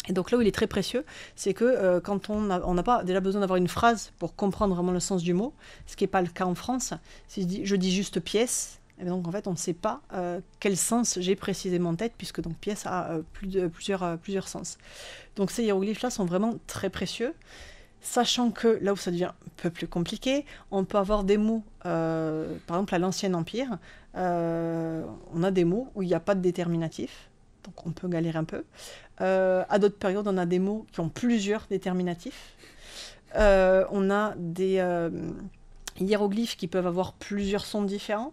Et donc là où il est très précieux, c'est que quand on n'a pas déjà besoin d'avoir une phrase pour comprendre vraiment le sens du mot, ce qui n'est pas le cas en France, si je dis juste pièce, et donc en fait on ne sait pas quel sens j'ai précisément en tête, puisque donc pièce a plusieurs sens. Donc ces hiéroglyphes-là sont vraiment très précieux, sachant que là où ça devient un peu plus compliqué, on peut avoir des mots, par exemple à l'Ancien Empire, on a des mots où il n'y a pas de déterminatif, donc on peut galérer un peu. À d'autres périodes, on a des mots qui ont plusieurs déterminatifs. On a des hiéroglyphes qui peuvent avoir plusieurs sons différents.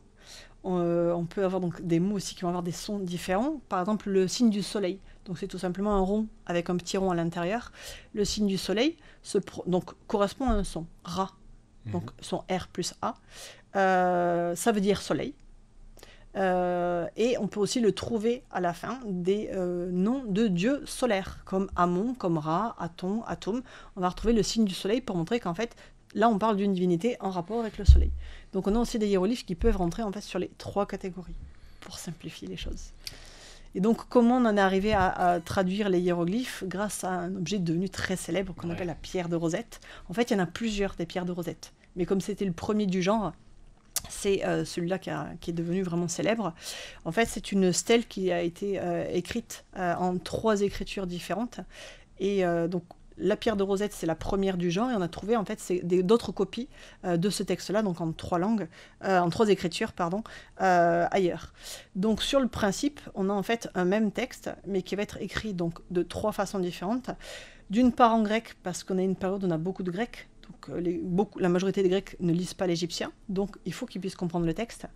On peut avoir donc des mots aussi qui vont avoir des sons différents. Par exemple, le signe du soleil. Donc c'est tout simplement un rond avec un petit rond à l'intérieur. Le signe du soleil donc, correspond à un son, Ra. Donc son R plus A. Ça veut dire soleil. Et on peut aussi le trouver à la fin des noms de dieux solaires, comme Amon, comme Ra, Aton, Atum. On va retrouver le signe du soleil pour montrer qu'en fait, là, on parle d'une divinité en rapport avec le soleil. Donc on a aussi des hiéroglyphes qui peuvent rentrer en fait sur les trois catégories, pour simplifier les choses. Et donc, comment on en est arrivé à traduire les hiéroglyphes? Grâce à un objet devenu très célèbre qu'on appelle la pierre de Rosette. En fait, il y en a plusieurs des pierres de Rosette. Mais comme c'était le premier du genre, c'est celui-là qui est devenu vraiment célèbre. En fait, c'est une stèle qui a été écrite en 3 écritures différentes. Et donc, la pierre de Rosette, c'est la première du genre. Et on a trouvé en fait d'autres copies de ce texte-là, donc en 3 langues, en 3 écritures, ailleurs. Donc, sur le principe, on a en fait un même texte, mais qui va être écrit donc, de 3 façons différentes. D'une part en grec, parce qu'on a une période où on a beaucoup de grecs. Donc, la majorité des Grecs ne lisent pas l'égyptien, donc il faut qu'ils puissent comprendre le texte.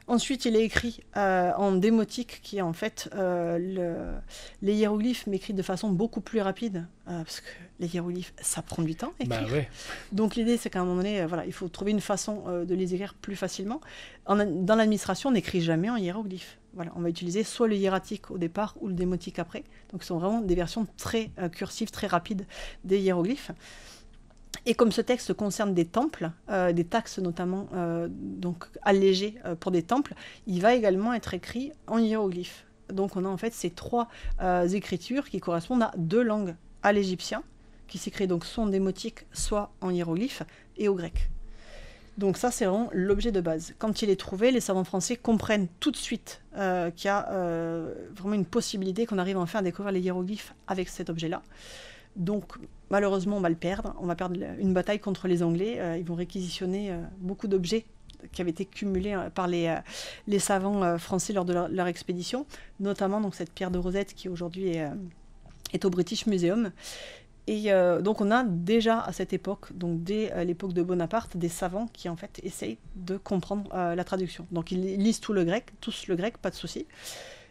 Ensuite, il est écrit en démotique, qui est en fait les hiéroglyphes, mais écrits de façon beaucoup plus rapide, parce que les hiéroglyphes, ça prend du temps à écrire. Bah ouais. Donc l'idée, c'est qu'à un moment donné, il faut trouver une façon de les écrire plus facilement. Dans l'administration, on n'écrit jamais en hiéroglyphes. Voilà, on va utiliser soit le hiératique au départ ou le démotique après. Donc ce sont vraiment des versions très cursives, très rapides des hiéroglyphes. Et comme ce texte concerne des temples, des taxes notamment donc allégées pour des temples, il va également être écrit en hiéroglyphes. Donc on a en fait ces 3 écritures qui correspondent à 2 langues, à l'égyptien, qui s'écrit donc soit en démotique, soit en hiéroglyphe, et au grec. Donc ça, c'est vraiment l'objet de base. Quand il est trouvé, les savants français comprennent tout de suite qu'il y a vraiment une possibilité qu'on arrive enfin à découvrir les hiéroglyphes avec cet objet-là. Donc, malheureusement, on va le perdre. On va perdre une bataille contre les Anglais. Ils vont réquisitionner beaucoup d'objets qui avaient été cumulés par les savants français lors de leur expédition, notamment donc, cette pierre de Rosette qui aujourd'hui est au British Museum. Et donc, on a déjà à cette époque, donc dès l'époque de Bonaparte, des savants qui en fait essayent de comprendre la traduction. Donc, ils lisent tous le grec, pas de souci.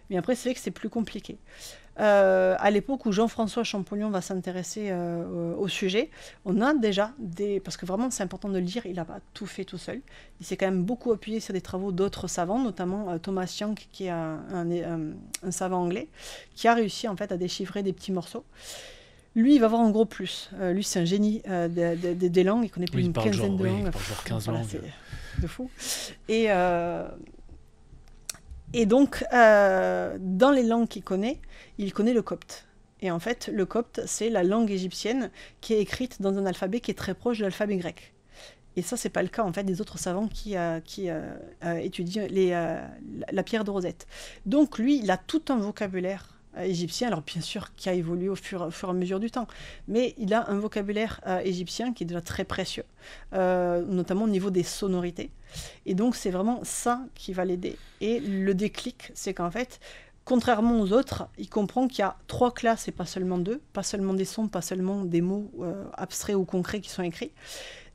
Mais après, c'est vrai que c'est plus compliqué. À l'époque où Jean-François Champollion va s'intéresser au sujet, on a déjà parce que vraiment c'est important de le dire, il n'a pas tout fait tout seul. Il s'est quand même beaucoup appuyé sur des travaux d'autres savants, notamment Thomas Young, qui est un savant anglais, qui a réussi en fait à déchiffrer des petits morceaux. Lui, il va avoir un gros plus. Lui, c'est un génie des langues, il connaît plus d'une quinzaine de langues. Il parle genre 15 langues. C'est de fou. Et donc, dans les langues qu'il connaît, il connaît le copte. Et en fait, le copte, c'est la langue égyptienne qui est écrite dans un alphabet qui est très proche de l'alphabet grec. Et ça, c'est pas le cas en fait des autres savants qui étudient la pierre de Rosette. Donc lui, il a tout un vocabulaire égyptien, alors bien sûr qui a évolué au fur et à mesure du temps, mais il a un vocabulaire égyptien qui est déjà très précieux, notamment au niveau des sonorités. Et donc c'est vraiment ça qui va l'aider. Et le déclic, c'est qu'en fait, contrairement aux autres, il comprend qu'il y a 3 classes et pas seulement 2, pas seulement des sons, pas seulement des mots abstraits ou concrets qui sont écrits.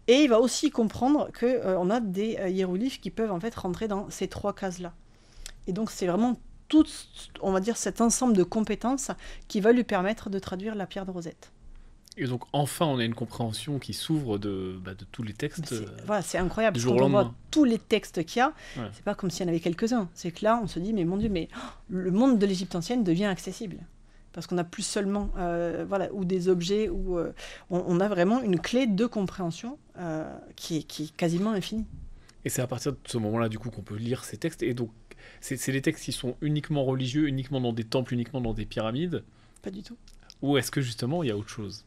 Et il va aussi comprendre qu'on a des hiéroglyphes qui peuvent en fait rentrer dans ces 3 cases-là. Et donc c'est vraiment tout, on va dire, cet ensemble de compétences qui va lui permettre de traduire la pierre de Rosette. Et donc enfin on a une compréhension qui s'ouvre de tous les textes. Voilà, c'est incroyable. Du Quand jour au on voit lendemain. tous les textes qu'il y a, Ouais. c'est pas comme s'il y en avait quelques-uns. C'est que là, on se dit, mais mon Dieu, mais le monde de l'Égypte ancienne devient accessible. Parce qu'on n'a plus seulement ou des objets, on a vraiment une clé de compréhension qui est quasiment infinie. Et c'est à partir de ce moment-là du coup qu'on peut lire ces textes. Et donc c'est des textes qui sont uniquement religieux, uniquement dans des temples, uniquement dans des pyramides. Pas du tout. Ou est-ce que justement il y a autre chose?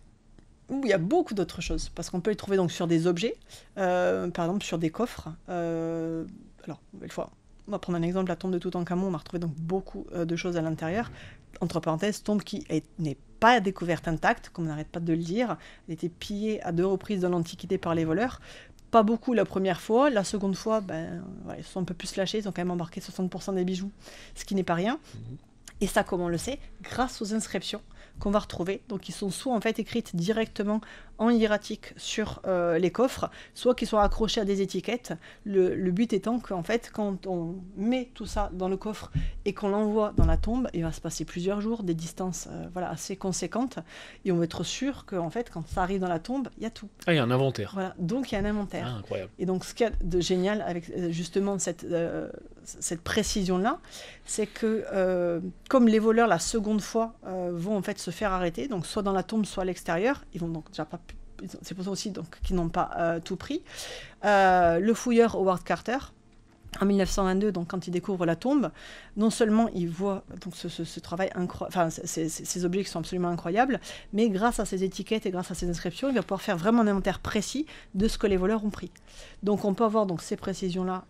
Il y a beaucoup d'autres choses, parce qu'on peut les trouver donc sur des objets, par exemple sur des coffres. Alors, une fois, on va prendre un exemple, la tombe de Toutankhamon, on a retrouvé donc beaucoup de choses à l'intérieur. Entre parenthèses, tombe qui n'est pas découverte intacte, comme on n'arrête pas de le dire. Elle a été pillée à 2 reprises dans l'Antiquité par les voleurs. Pas beaucoup la première fois, la seconde fois, ils se sont un peu plus lâchés, ils ont quand même embarqué 60% des bijoux, ce qui n'est pas rien. Et ça, comme on le sait, grâce aux inscriptions qu'on va retrouver. Donc, qui sont soit en fait écrites directement en hiératique sur les coffres, soit qui sont accrochées à des étiquettes. Le but étant qu'en fait, quand on met tout ça dans le coffre et qu'on l'envoie dans la tombe, il va se passer plusieurs jours, des distances assez conséquentes, et on va être sûr qu'en fait, quand ça arrive dans la tombe, il y a tout. Ah, il y a un inventaire. Voilà, donc il y a un inventaire. Ah, incroyable. Et donc, ce qu'il y a de génial avec justement cette précision-là, c'est que comme les voleurs, la seconde fois, vont en fait se faire arrêter, donc soit dans la tombe, soit à l'extérieur, ils vont donc déjà pas... C'est pour ça aussi donc, qu'ils n'ont pas tout pris. Le fouilleur Howard Carter, en 1922, donc, quand il découvre la tombe, non seulement il voit donc, ce travail incroyable, ces objets qui sont absolument incroyables, mais grâce à ces étiquettes et grâce à ces inscriptions, il va pouvoir faire vraiment un inventaire précis de ce que les voleurs ont pris. Donc on peut avoir donc, ces précisions-là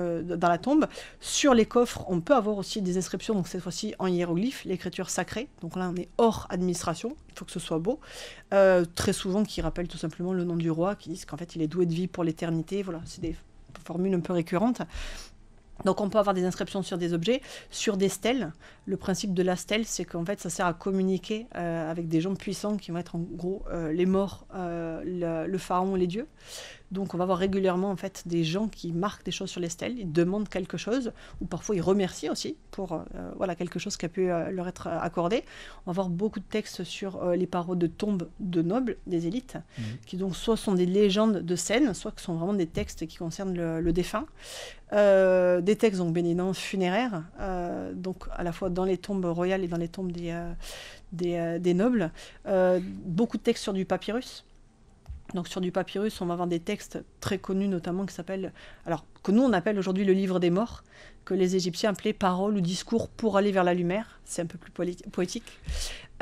dans la tombe. Sur les coffres, on peut avoir aussi des inscriptions, donc cette fois-ci en hiéroglyphes, l'écriture sacrée. Donc là, on est hors administration, il faut que ce soit beau. Très souvent, qui rappellent tout simplement le nom du roi, qui disent qu'en fait, il est doué de vie pour l'éternité. Voilà, c'est des formule un peu récurrente. Donc on peut avoir des inscriptions sur des objets, sur des stèles. Le principe de la stèle, c'est qu'en fait ça sert à communiquer avec des gens puissants qui vont être en gros les morts, le pharaon, les dieux. Donc on va avoir régulièrement en fait des gens qui marquent des choses sur les stèles, ils demandent quelque chose, ou parfois ils remercient aussi pour quelque chose qui a pu leur être accordé. On va avoir beaucoup de textes sur les paroles de tombes de nobles, des élites, qui donc soit sont des légendes de scènes, soit qui sont vraiment des textes qui concernent le défunt. Des textes donc bien évidemment funéraires, donc à la fois dans les tombes royales et dans les tombes des nobles. Beaucoup de textes sur du papyrus. Donc sur du papyrus, on va avoir des textes très connus, notamment qui s'appellent, alors que nous on appelle aujourd'hui le livre des morts, que les Égyptiens appelaient paroles ou discours pour aller vers la lumière. C'est un peu plus poétique. On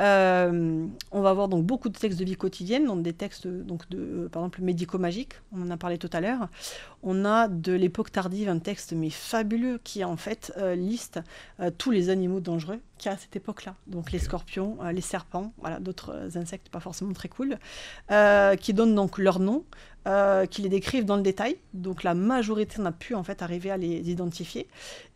va avoir donc beaucoup de textes de vie quotidienne, donc des textes par exemple médico-magiques, on en a parlé tout à l'heure. On a de l'époque tardive un texte mais fabuleux qui en fait liste tous les animaux dangereux qu'il y a à cette époque-là. Donc les scorpions, les serpents, voilà, d'autres insectes pas forcément très cool, qui donnent donc leur nom, qui les décrivent dans le détail. Donc la majorité n'a pu en fait arriver à les identifier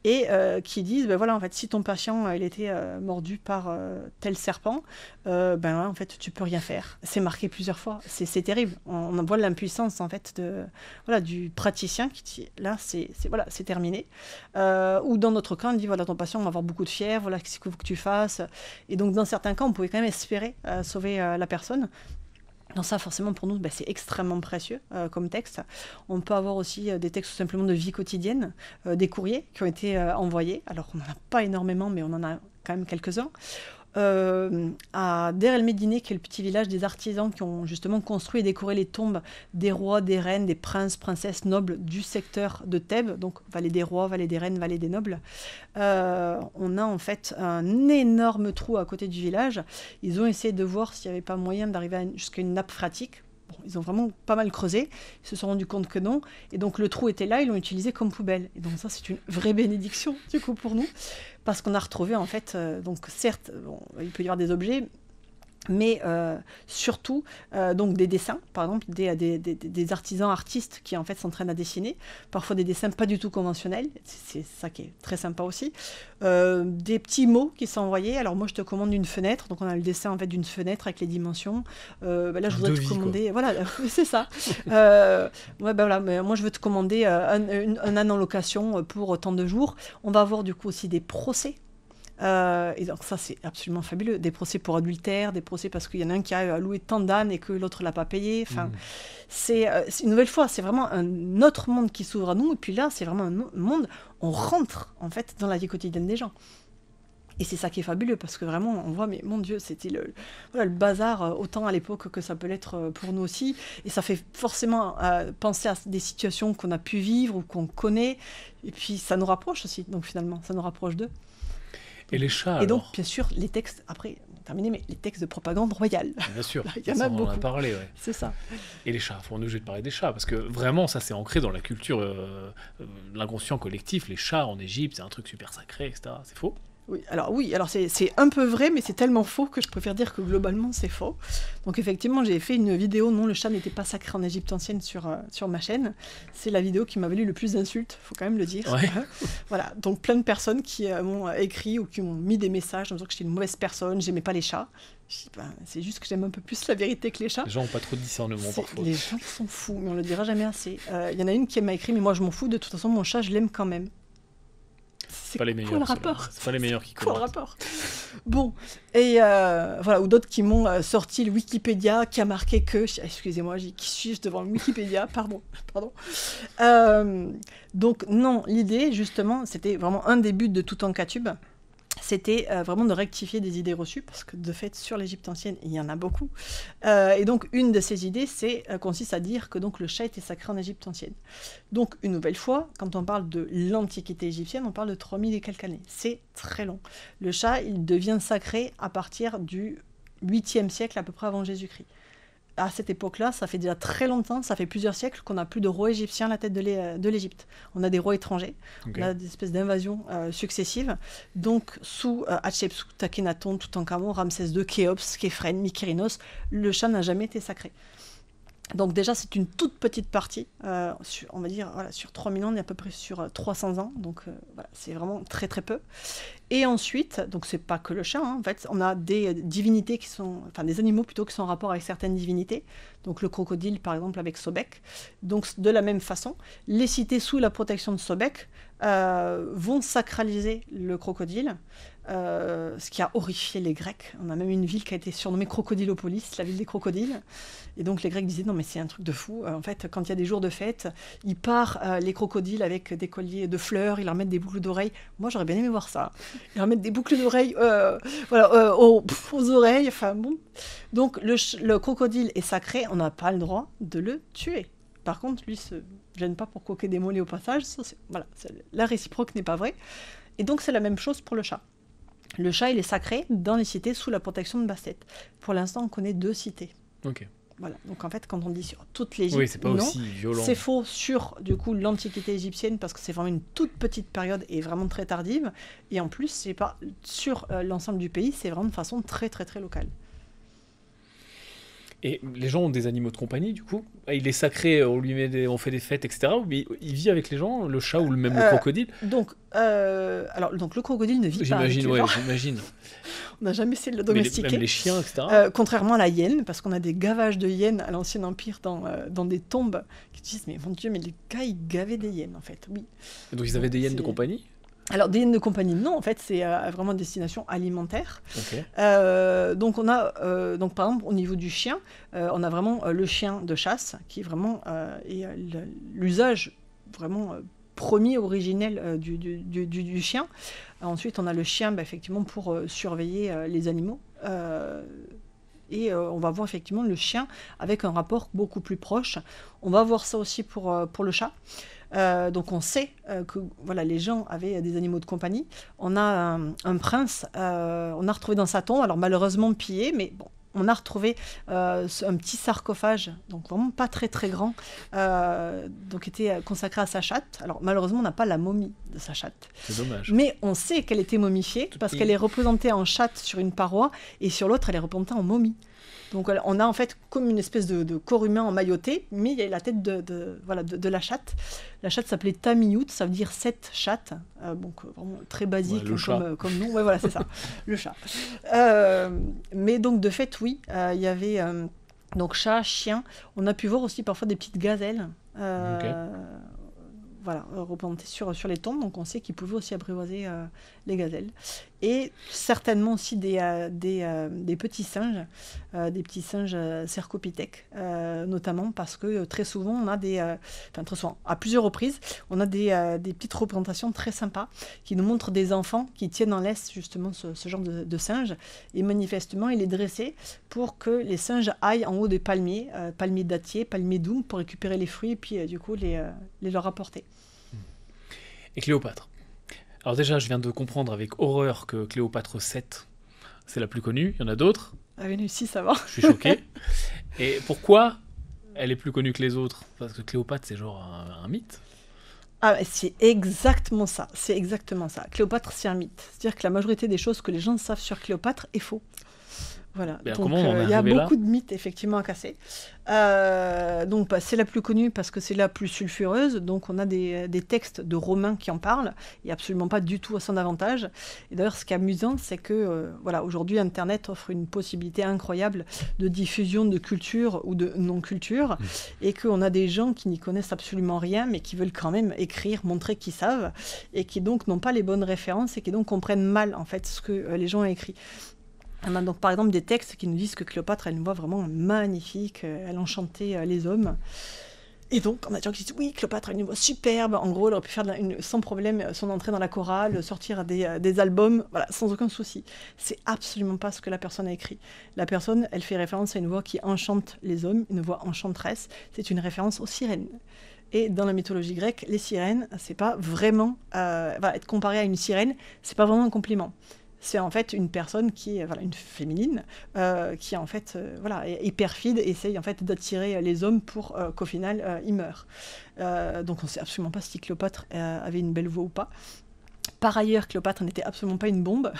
et qui disent voilà en fait si ton patient il était mordu par tel serpent, en fait tu peux rien faire. C'est marqué plusieurs fois. C'est terrible. On voit l'impuissance en fait du praticien qui dit là c'est terminé. Ou dans notre cas on dit voilà ton patient va avoir beaucoup de fièvre, voilà qu'est-ce qu'il faut que tu fasses. Et donc dans certains cas on pouvait quand même espérer sauver la personne. Donc ça, forcément, pour nous, c'est extrêmement précieux comme texte. On peut avoir aussi des textes tout simplement de vie quotidienne, des courriers qui ont été envoyés. Alors, on n'en a pas énormément, mais on en a quand même quelques-uns. À Der El Médine, qui est le petit village des artisans qui ont justement construit et décoré les tombes des rois, des reines, des princes, princesses, nobles du secteur de Thèbes, donc vallée des rois, vallée des reines, vallée des nobles. On a en fait un énorme trou à côté du village. Ils ont essayé de voir s'il n'y avait pas moyen d'arriver jusqu'à une nappe phréatique. Bon, ils ont vraiment pas mal creusé, ils se sont rendus compte que non, et donc le trou était là, ils l'ont utilisé comme poubelle. Et donc ça, c'est une vraie bénédiction, du coup, pour nous, parce qu'on a retrouvé, en fait, donc certes, bon, il peut y avoir des objets, mais surtout donc des dessins, par exemple, des artisans artistes qui en fait s'entraînent à dessiner, parfois des dessins pas du tout conventionnels, c'est ça qui est très sympa aussi, des petits mots qui sont envoyés. Alors moi je te commande une fenêtre, donc on a le dessin en fait d'une fenêtre avec les dimensions. Là je voudrais te commander, quoi. Voilà, c'est ça. Voilà, mais moi je veux te commander un an en location pour tant de jours. On va avoir du coup aussi des procès. Et donc ça c'est absolument fabuleux, des procès pour adultère, des procès parce qu'il y en a un qui a loué tant d'ânes et que l'autre l'a pas payé, enfin c'est une nouvelle fois, c'est vraiment un autre monde qui s'ouvre à nous, et puis là c'est vraiment un monde, on rentre en fait dans la vie quotidienne des gens. Et c'est ça qui est fabuleux, parce que vraiment, on voit, mais mon Dieu, c'était le bazar, autant à l'époque que ça peut l'être pour nous aussi. Et ça fait forcément penser à des situations qu'on a pu vivre ou qu'on connaît. Et puis, ça nous rapproche aussi, donc finalement, ça nous rapproche d'eux. Et les chats, et donc, bien sûr, les textes, après, terminé, mais les textes de propagande royale. Bien sûr, il y en a beaucoup. On en a parlé, ouais. C'est ça. Et les chats, on est obligé de parler des chats, parce que vraiment, ça c'est ancré dans la culture, l'inconscient collectif. Les chats en Égypte, c'est un truc super sacré, etc. C'est faux ? Oui, alors c'est un peu vrai, mais c'est tellement faux que je préfère dire que globalement c'est faux. Donc effectivement, j'ai fait une vidéo, non, le chat n'était pas sacré en Égypte ancienne sur ma chaîne. C'est la vidéo qui m'a valu le plus d'insultes, faut quand même le dire. Ouais. Voilà, donc plein de personnes qui m'ont écrit ou qui m'ont mis des messages en disant que j'étais une mauvaise personne, j'aimais pas les chats. C'est juste que j'aime un peu plus la vérité que les chats. Les gens n'ont pas trop de discernement parfois. Les gens sont fous, mais on le dira jamais assez. Il y en a une qui m'a écrit, mais moi je m'en fous, de toute façon mon chat je l'aime quand même. C'est pas les meilleurs. Quoi le rapport ? C'est pas les meilleurs qui commentent. Quoi le rapport ? Bon, et voilà, ou d'autres qui m'ont sorti le Wikipédia, qui a marqué que... Excusez-moi, qui suis-je devant le Wikipédia ? Pardon. Donc non, l'idée, justement, c'était vraiment un des buts de Toutankatub. C'était vraiment de rectifier des idées reçues, parce que de fait, sur l'Égypte ancienne, il y en a beaucoup. Et donc, une de ces idées consiste à dire que donc, le chat était sacré en Égypte ancienne. Donc, une nouvelle fois, quand on parle de l'Antiquité égyptienne, on parle de 3000 et quelques années. C'est très long. Le chat, il devient sacré à partir du 8e siècle, à peu près avant Jésus-Christ. À cette époque-là, ça fait déjà très longtemps, ça fait plusieurs siècles qu'on n'a plus de roi égyptien à la tête de l'Égypte. On a des rois étrangers, okay. On a des espèces d'invasions successives. Donc, sous Hatshepsut, Akhenaton, Toutankhamon, Ramsès II, Khéops, Khéphren, Mykérinos, le chat n'a jamais été sacré. Donc déjà, c'est une toute petite partie, on va dire, voilà, sur 3000 ans, on est à peu près sur 300 ans, donc voilà, c'est vraiment très très peu. Et ensuite, donc c'est pas que le chat, en fait, on a des divinités des animaux plutôt qui sont en rapport avec certaines divinités, donc le crocodile par exemple avec Sobek. Donc de la même façon, les cités sous la protection de Sobek vont sacraliser le crocodile, ce qui a horrifié les Grecs. On a même une ville qui a été surnommée Crocodilopolis, la ville des crocodiles. Et donc les Grecs disaient non mais c'est un truc de fou. En fait, quand il y a des jours de fête, ils partent les crocodiles avec des colliers de fleurs, ils leur mettent des boucles d'oreilles. Moi j'aurais bien aimé voir ça. Ils leur mettent des boucles d'oreilles aux oreilles. Enfin bon. Donc le crocodile est sacré, on n'a pas le droit de le tuer. Par contre, lui se gêne pas pour coquer des mollets au passage. Ça, la réciproque n'est pas vraie. Et donc c'est la même chose pour le chat. Le chat, il est sacré dans les cités sous la protection de Bastet. Pour l'instant, on connaît 2 cités. Ok. Voilà. Donc en fait, quand on dit sur toute l'Égypte, oui, c'est pas aussi violent. C'est faux sur du coup l'Antiquité égyptienne parce que c'est vraiment une toute petite période et vraiment très tardive. Et en plus, c'est pas sur l'ensemble du pays, c'est vraiment de façon très très très locale. Et les gens ont des animaux de compagnie, du coup. Il est sacré, on fait des fêtes, etc. Mais il vit avec les gens, le chat ou même le crocodile. Donc le crocodile ne vit pas avec les gens. J'imagine. On n'a jamais essayé de le domestiquer. Même les chiens, etc. Contrairement à la hyène, parce qu'on a des gavages de hyènes à l'Ancien Empire dans des tombes qui disent mais mon Dieu, mais les gars ils gavaient des hyènes en fait. Oui. Et donc ils avaient des hyènes de compagnie. Alors, des hyènes de compagnie, non, en fait, c'est vraiment destination alimentaire. Okay. Donc, on a, par exemple, au niveau du chien, on a vraiment le chien de chasse, qui vraiment est l'usage vraiment premier, originel du chien. Ensuite, on a le chien, effectivement, pour surveiller les animaux. Et on va voir effectivement le chien avec un rapport beaucoup plus proche. On va voir ça aussi pour le chat. Donc on sait que voilà, les gens avaient des animaux de compagnie. On a un prince, on a retrouvé dans sa tombe, alors malheureusement pillé, mais bon, on a retrouvé un petit sarcophage, donc vraiment pas très très grand, donc qui était consacré à sa chatte. Alors malheureusement, on n'a pas la momie de sa chatte. C'est dommage. Mais on sait qu'elle était momifiée parce qu'elle est représentée en chatte sur une paroi et sur l'autre, elle est représentée en momie. Donc on a en fait comme une espèce de corps humain emmailloté, mais il y a la tête de la chatte. La chatte s'appelait Tamiout, ça veut dire 7 chattes. Donc vraiment très basique comme nom. Ouais, voilà, c'est ça, le chat. Mais donc de fait, oui, il y avait donc chat, chien. On a pu voir aussi parfois des petites gazelles. Voilà, représentés sur les tombes, donc on sait qu'ils pouvaient aussi apprivoiser les gazelles. Et certainement aussi des petits singes, cercopithèques, notamment parce que très souvent, on a très souvent, à plusieurs reprises, on a des petites représentations très sympas qui nous montrent des enfants qui tiennent en laisse justement ce genre de singes. Et manifestement, il est dressé pour que les singes aillent en haut des palmiers, palmiers dattiers, palmiers doum, pour récupérer les fruits et puis du coup les leur apporter. Et Cléopâtre. Alors déjà, je viens de comprendre avec horreur que Cléopâtre 7, c'est la plus connue. Il y en a d'autres. Ah oui, si, ça va. Je suis choqué. Et pourquoi elle est plus connue que les autres? Parce que Cléopâtre, c'est genre un mythe. Ah, c'est exactement ça. C'est exactement ça. Cléopâtre, c'est un mythe. C'est-à-dire que la majorité des choses que les gens savent sur Cléopâtre est faux. Voilà. Ben, Donc, il y a beaucoup de mythes effectivement à casser. Donc c'est la plus connue parce que c'est la plus sulfureuse. Donc on a des textes de Romains qui en parlent et absolument pas du tout à son avantage. Et d'ailleurs ce qui est amusant, c'est que voilà, aujourd'hui Internet offre une possibilité incroyable de diffusion de culture ou de non-culture et qu'on a des gens qui n'y connaissent absolument rien mais qui veulent quand même écrire, montrer qu'ils savent et qui donc n'ont pas les bonnes références et qui donc comprennent mal en fait ce que les gens ont écrit. On a donc par exemple des textes qui nous disent que Cléopâtre a une voix vraiment magnifique, elle enchantait les hommes. Et donc on a des gens qui disent oui, Cléopâtre a une voix superbe, en gros elle aurait pu faire sans problème son entrée dans la chorale, sortir des albums, voilà, sans aucun souci. C'est absolument pas ce que la personne a écrit. La personne, elle fait référence à une voix qui enchante les hommes, une voix enchanteresse, c'est une référence aux sirènes. Et dans la mythologie grecque, les sirènes, c'est pas vraiment être comparé à une sirène, c'est pas vraiment un compliment. C'est en fait une personne qui est une féminine qui en fait est perfide et essaye en fait d'attirer les hommes pour qu'au final ils meurent. Donc on ne sait absolument pas si Cléopâtre avait une belle voix ou pas. Par ailleurs, Cléopâtre n'était absolument pas une bombe.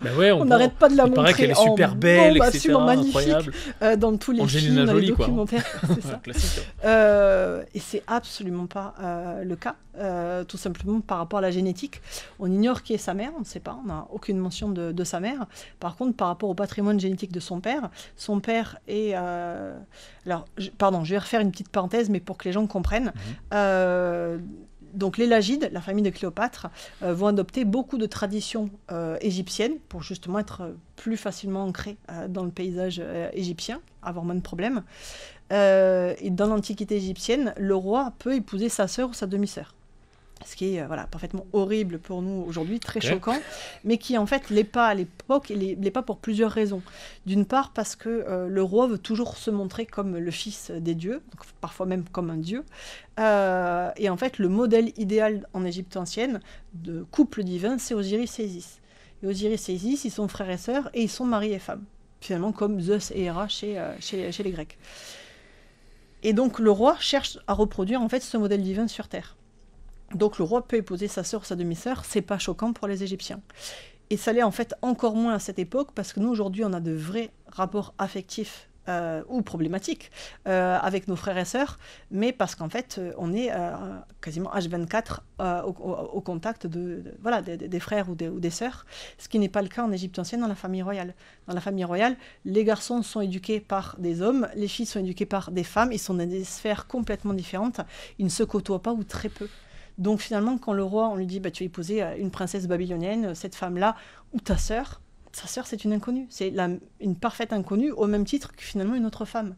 On n'arrête pas de la montrer. Il paraît qu'elle est super belle, bombe, etc. Absolument magnifique, incroyable. Dans tous les films, dans les documentaires. C'est ça. Classique. Et c'est absolument pas le cas, tout simplement par rapport à la génétique. On ignore qui est sa mère, on ne sait pas, on n'a aucune mention de sa mère. Par contre, par rapport au patrimoine génétique de son père est... je vais refaire une petite parenthèse, mais pour que les gens comprennent. Donc les Lagides, la famille de Cléopâtre, vont adopter beaucoup de traditions égyptiennes pour justement être plus facilement ancrés dans le paysage égyptien, avoir moins de problèmes. Et dans l'Antiquité égyptienne, le roi peut épouser sa sœur ou sa demi-sœur. Ce qui est parfaitement horrible pour nous aujourd'hui, très choquant, mais qui en fait l'est pas à l'époque, et l'est pas pour plusieurs raisons. D'une part parce que le roi veut toujours se montrer comme le fils des dieux, donc parfois même comme un dieu, et en fait le modèle idéal en Égypte ancienne de couple divin, c'est Osiris et Isis. Et Osiris et Isis, ils sont frères et sœurs, et ils sont mari et femme, finalement comme Zeus et Héra chez les Grecs. Et donc le roi cherche à reproduire en fait ce modèle divin sur Terre. Donc le roi peut épouser sa sœur ou sa demi-sœur, c'est pas choquant pour les Égyptiens. Et ça l'est en fait encore moins à cette époque, parce que nous aujourd'hui on a de vrais rapports affectifs ou problématiques avec nos frères et sœurs, mais parce qu'en fait on est quasiment H24 au contact des frères ou des sœurs, ce qui n'est pas le cas en Égypte ancienne dans la famille royale. Dans la famille royale, les garçons sont éduqués par des hommes, les filles sont éduquées par des femmes, ils sont dans des sphères complètement différentes, ils ne se côtoient pas ou très peu. Donc finalement, quand le roi, on lui dit tu vas épouser une princesse babylonienne, cette femme-là, ou ta sœur, c'est une inconnue. C'est une parfaite inconnue, au même titre que finalement une autre femme.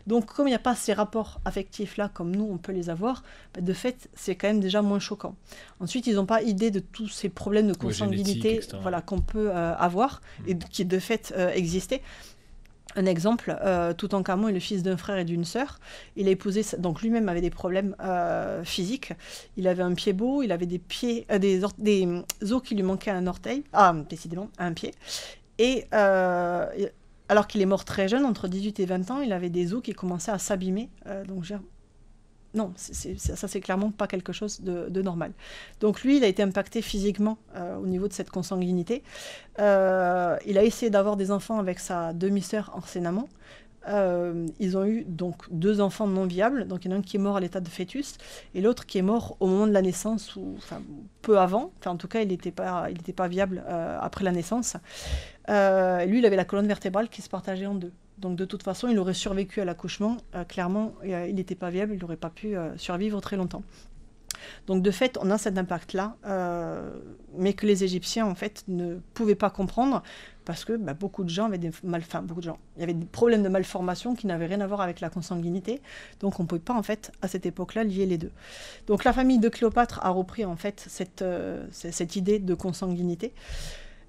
Donc comme il n'y a pas ces rapports affectifs-là, comme nous, on peut les avoir, de fait, c'est quand même déjà moins choquant. Ensuite, ils n'ont pas idée de tous ces problèmes de consanguinité qu'on peut avoir, et qui de fait existaient. Un exemple, Toutankhamon est le fils d'un frère et d'une sœur. Il a épousé, donc lui-même avait des problèmes physiques. Il avait un pied beau, il avait des os qui lui manquaient à un orteil, décidément, à un pied. Et alors qu'il est mort très jeune, entre 18 et 20 ans, il avait des os qui commençaient à s'abîmer. Non, ça c'est clairement pas quelque chose de normal. Donc lui, il a été impacté physiquement au niveau de cette consanguinité. Il a essayé d'avoir des enfants avec sa demi-sœur en amont. Ils ont eu donc 2 enfants non viables. Donc il y en a un qui est mort à l'état de fœtus et l'autre qui est mort au moment de la naissance, ou enfin peu avant. Enfin, en tout cas, il n'était pas viable après la naissance. Lui, il avait la colonne vertébrale qui se partageait en 2. Donc de toute façon, il aurait survécu à l'accouchement. Clairement, il n'était pas viable, il n'aurait pas pu survivre très longtemps. Donc de fait, on a cet impact-là, mais que les Égyptiens, en fait, ne pouvaient pas comprendre, parce que beaucoup de gens avaient il y avait des problèmes de malformation qui n'avaient rien à voir avec la consanguinité. Donc on ne pouvait pas, en fait, à cette époque-là, lier les deux. Donc la famille de Cléopâtre a repris, en fait, cette idée de consanguinité.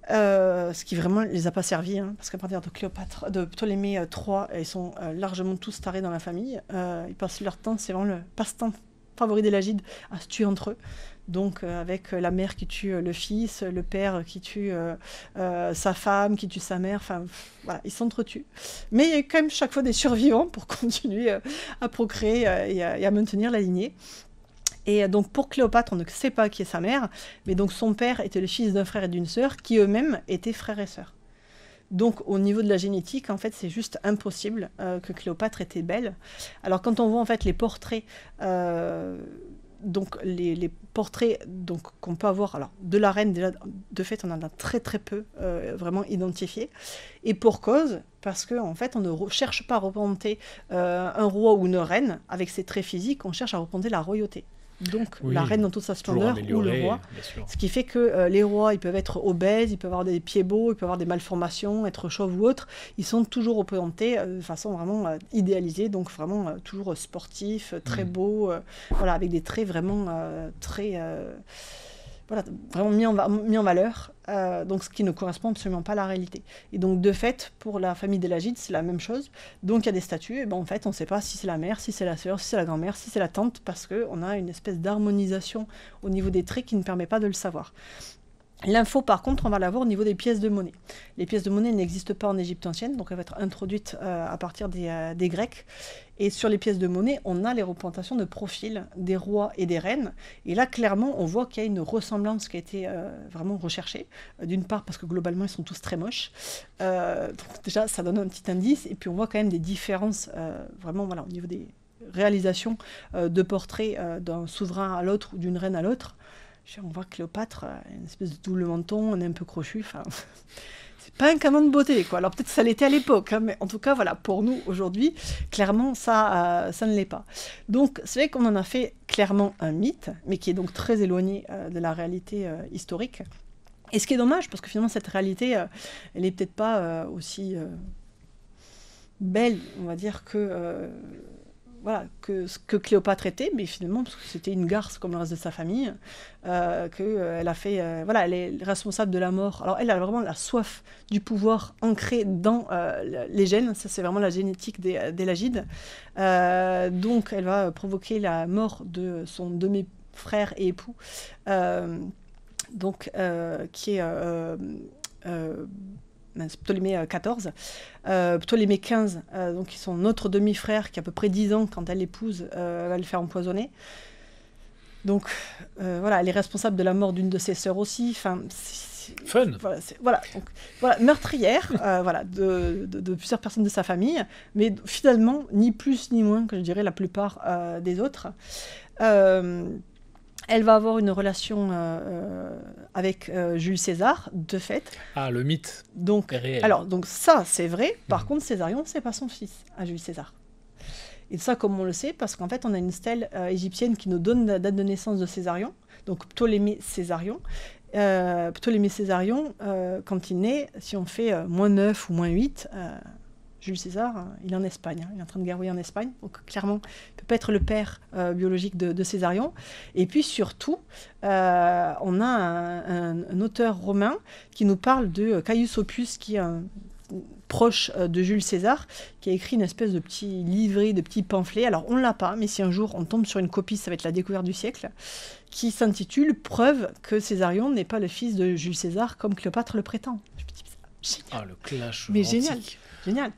Ce qui vraiment les a pas servi, hein, parce qu'à partir de Ptolémée III, ils sont largement tous tarés dans la famille. Ils passent leur temps, c'est vraiment le passe-temps favori des Lagides, à se tuer entre eux. Donc avec la mère qui tue le fils, le père qui tue sa femme, qui tue sa mère, enfin voilà, ils s'entretuent. Mais il y a quand même chaque fois des survivants pour continuer à procréer et à maintenir la lignée. Et donc pour Cléopâtre, on ne sait pas qui est sa mère, mais donc son père était le fils d'un frère et d'une sœur, qui eux-mêmes étaient frères et sœurs. Donc au niveau de la génétique, en fait, c'est juste impossible que Cléopâtre était belle. Alors quand on voit en fait les portraits, donc les portraits donc qu'on peut avoir, alors de la reine déjà, de fait, on en a très très peu vraiment identifiés. Et pour cause, parce qu'en fait, on ne cherche pas à représenter un roi ou une reine avec ses traits physiques, on cherche à représenter la royauté. Donc la reine dans toute sa splendeur ou le roi. Ce qui fait que les rois, ils peuvent être obèses, ils peuvent avoir des pieds beaux, ils peuvent avoir des malformations, être chauves ou autres. Ils sont toujours représentés de façon vraiment idéalisée, donc vraiment toujours sportifs, très beaux, voilà, avec des traits vraiment très... voilà, vraiment mis en valeur, donc ce qui ne correspond absolument pas à la réalité. Et donc de fait, pour la famille des Lagides, c'est la même chose. Donc il y a des statues, et en fait on ne sait pas si c'est la mère, si c'est la sœur, si c'est la grand-mère, si c'est la tante, parce qu'on a une espèce d'harmonisation au niveau des traits qui ne permet pas de le savoir. L'info, par contre, on va l'avoir au niveau des pièces de monnaie. Les pièces de monnaie n'existent pas en Égypte ancienne, donc elles vont être introduites à partir des Grecs. Et sur les pièces de monnaie, on a les représentations de profils des rois et des reines. Et là, clairement, on voit qu'il y a une ressemblance qui a été vraiment recherchée. D'une part, parce que globalement, ils sont tous très moches. Donc déjà, ça donne un petit indice. Et puis, on voit quand même des différences, vraiment, voilà, au niveau des réalisations de portraits d'un souverain à l'autre ou d'une reine à l'autre. On voit Cléopâtre, une espèce de double menton, on est un peu crochu, enfin... C'est pas un canon de beauté, quoi. Alors peut-être que ça l'était à l'époque, hein, mais en tout cas, voilà, pour nous, aujourd'hui, clairement, ça ne l'est pas. Donc, c'est vrai qu'on en a fait clairement un mythe, mais qui est donc très éloigné de la réalité historique. Et ce qui est dommage, parce que finalement, cette réalité, elle n'est peut-être pas aussi belle, on va dire, voilà, que ce que Cléopâtre était, mais finalement, parce que c'était une garce comme le reste de sa famille, qu'elle a fait... voilà, elle est responsable de la mort. Alors, elle a vraiment la soif du pouvoir ancrée dans les gènes. Ça, c'est vraiment la génétique des Lagides. Donc, elle va provoquer la mort de son demi-frère et époux, donc, qui est... Ptolémée XIV, Ptolémée XV, donc qui sont notre demi-frère qui a à peu près 10 ans quand elle l'épouse, va le faire empoisonner. Donc voilà, elle est responsable de la mort d'une de ses sœurs aussi. Enfin, fun. Voilà, donc, voilà, meurtrière, voilà, de plusieurs personnes de sa famille, mais finalement ni plus ni moins que je dirais la plupart des autres. Elle va avoir une relation avec Jules César, de fait. Ah, le mythe donc, est réel. Alors, donc ça, c'est vrai. Par contre, Césarion, c'est pas son fils, à Jules César. Et ça, comme on le sait, parce qu'en fait, on a une stèle égyptienne qui nous donne la date de naissance de Césarion, donc Ptolémée Césarion. Ptolémée Césarion, quand il naît, si on fait -9 ou -8... Jules César, il est en Espagne, il est en train de guerroyer en Espagne, donc clairement, il ne peut pas être le père biologique de Césarion. Et puis surtout, on a un auteur romain qui nous parle de Caius Oppius, qui est un proche de Jules César, qui a écrit une espèce de petit livret, de petit pamphlet. Alors on ne l'a pas, mais si un jour on tombe sur une copie, ça va être la découverte du siècle, qui s'intitule « Preuve que Césarion n'est pas le fils de Jules César comme Cléopâtre le prétend ». Ah, le clash mais antique. génial. Génial.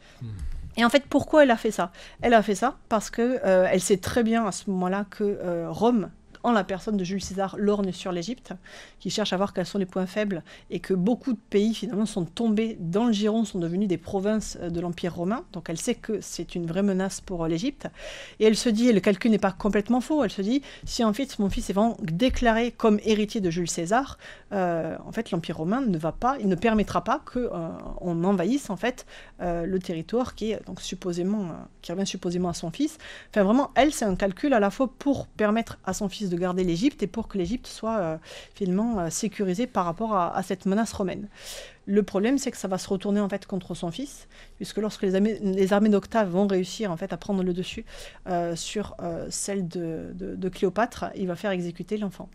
Et en fait, pourquoi elle a fait ça? Elle a fait ça parce que elle sait très bien à ce moment-là que Rome, en la personne de Jules César, lorgne sur l'Égypte, qui cherche à voir quels sont les points faibles, et que beaucoup de pays finalement sont tombés dans le giron, sont devenus des provinces de l'Empire romain. Donc elle sait que c'est une vraie menace pour l'Égypte. Et elle se dit, et le calcul n'est pas complètement faux, elle se dit, si en fait mon fils est vraiment déclaré comme héritier de Jules César, en fait l'Empire romain il ne permettra pas qu'on envahisse en fait le territoire qui est donc qui revient supposément à son fils. Enfin vraiment, elle, c'est un calcul à la fois pour permettre à son fils de garder l'Égypte et pour que l'Égypte soit finalement sécurisée par rapport à cette menace romaine. Le problème, c'est que ça va se retourner en fait contre son fils, puisque lorsque les armées d'Octave vont réussir en fait à prendre le dessus sur celle de Cléopâtre, il va faire exécuter l'enfant.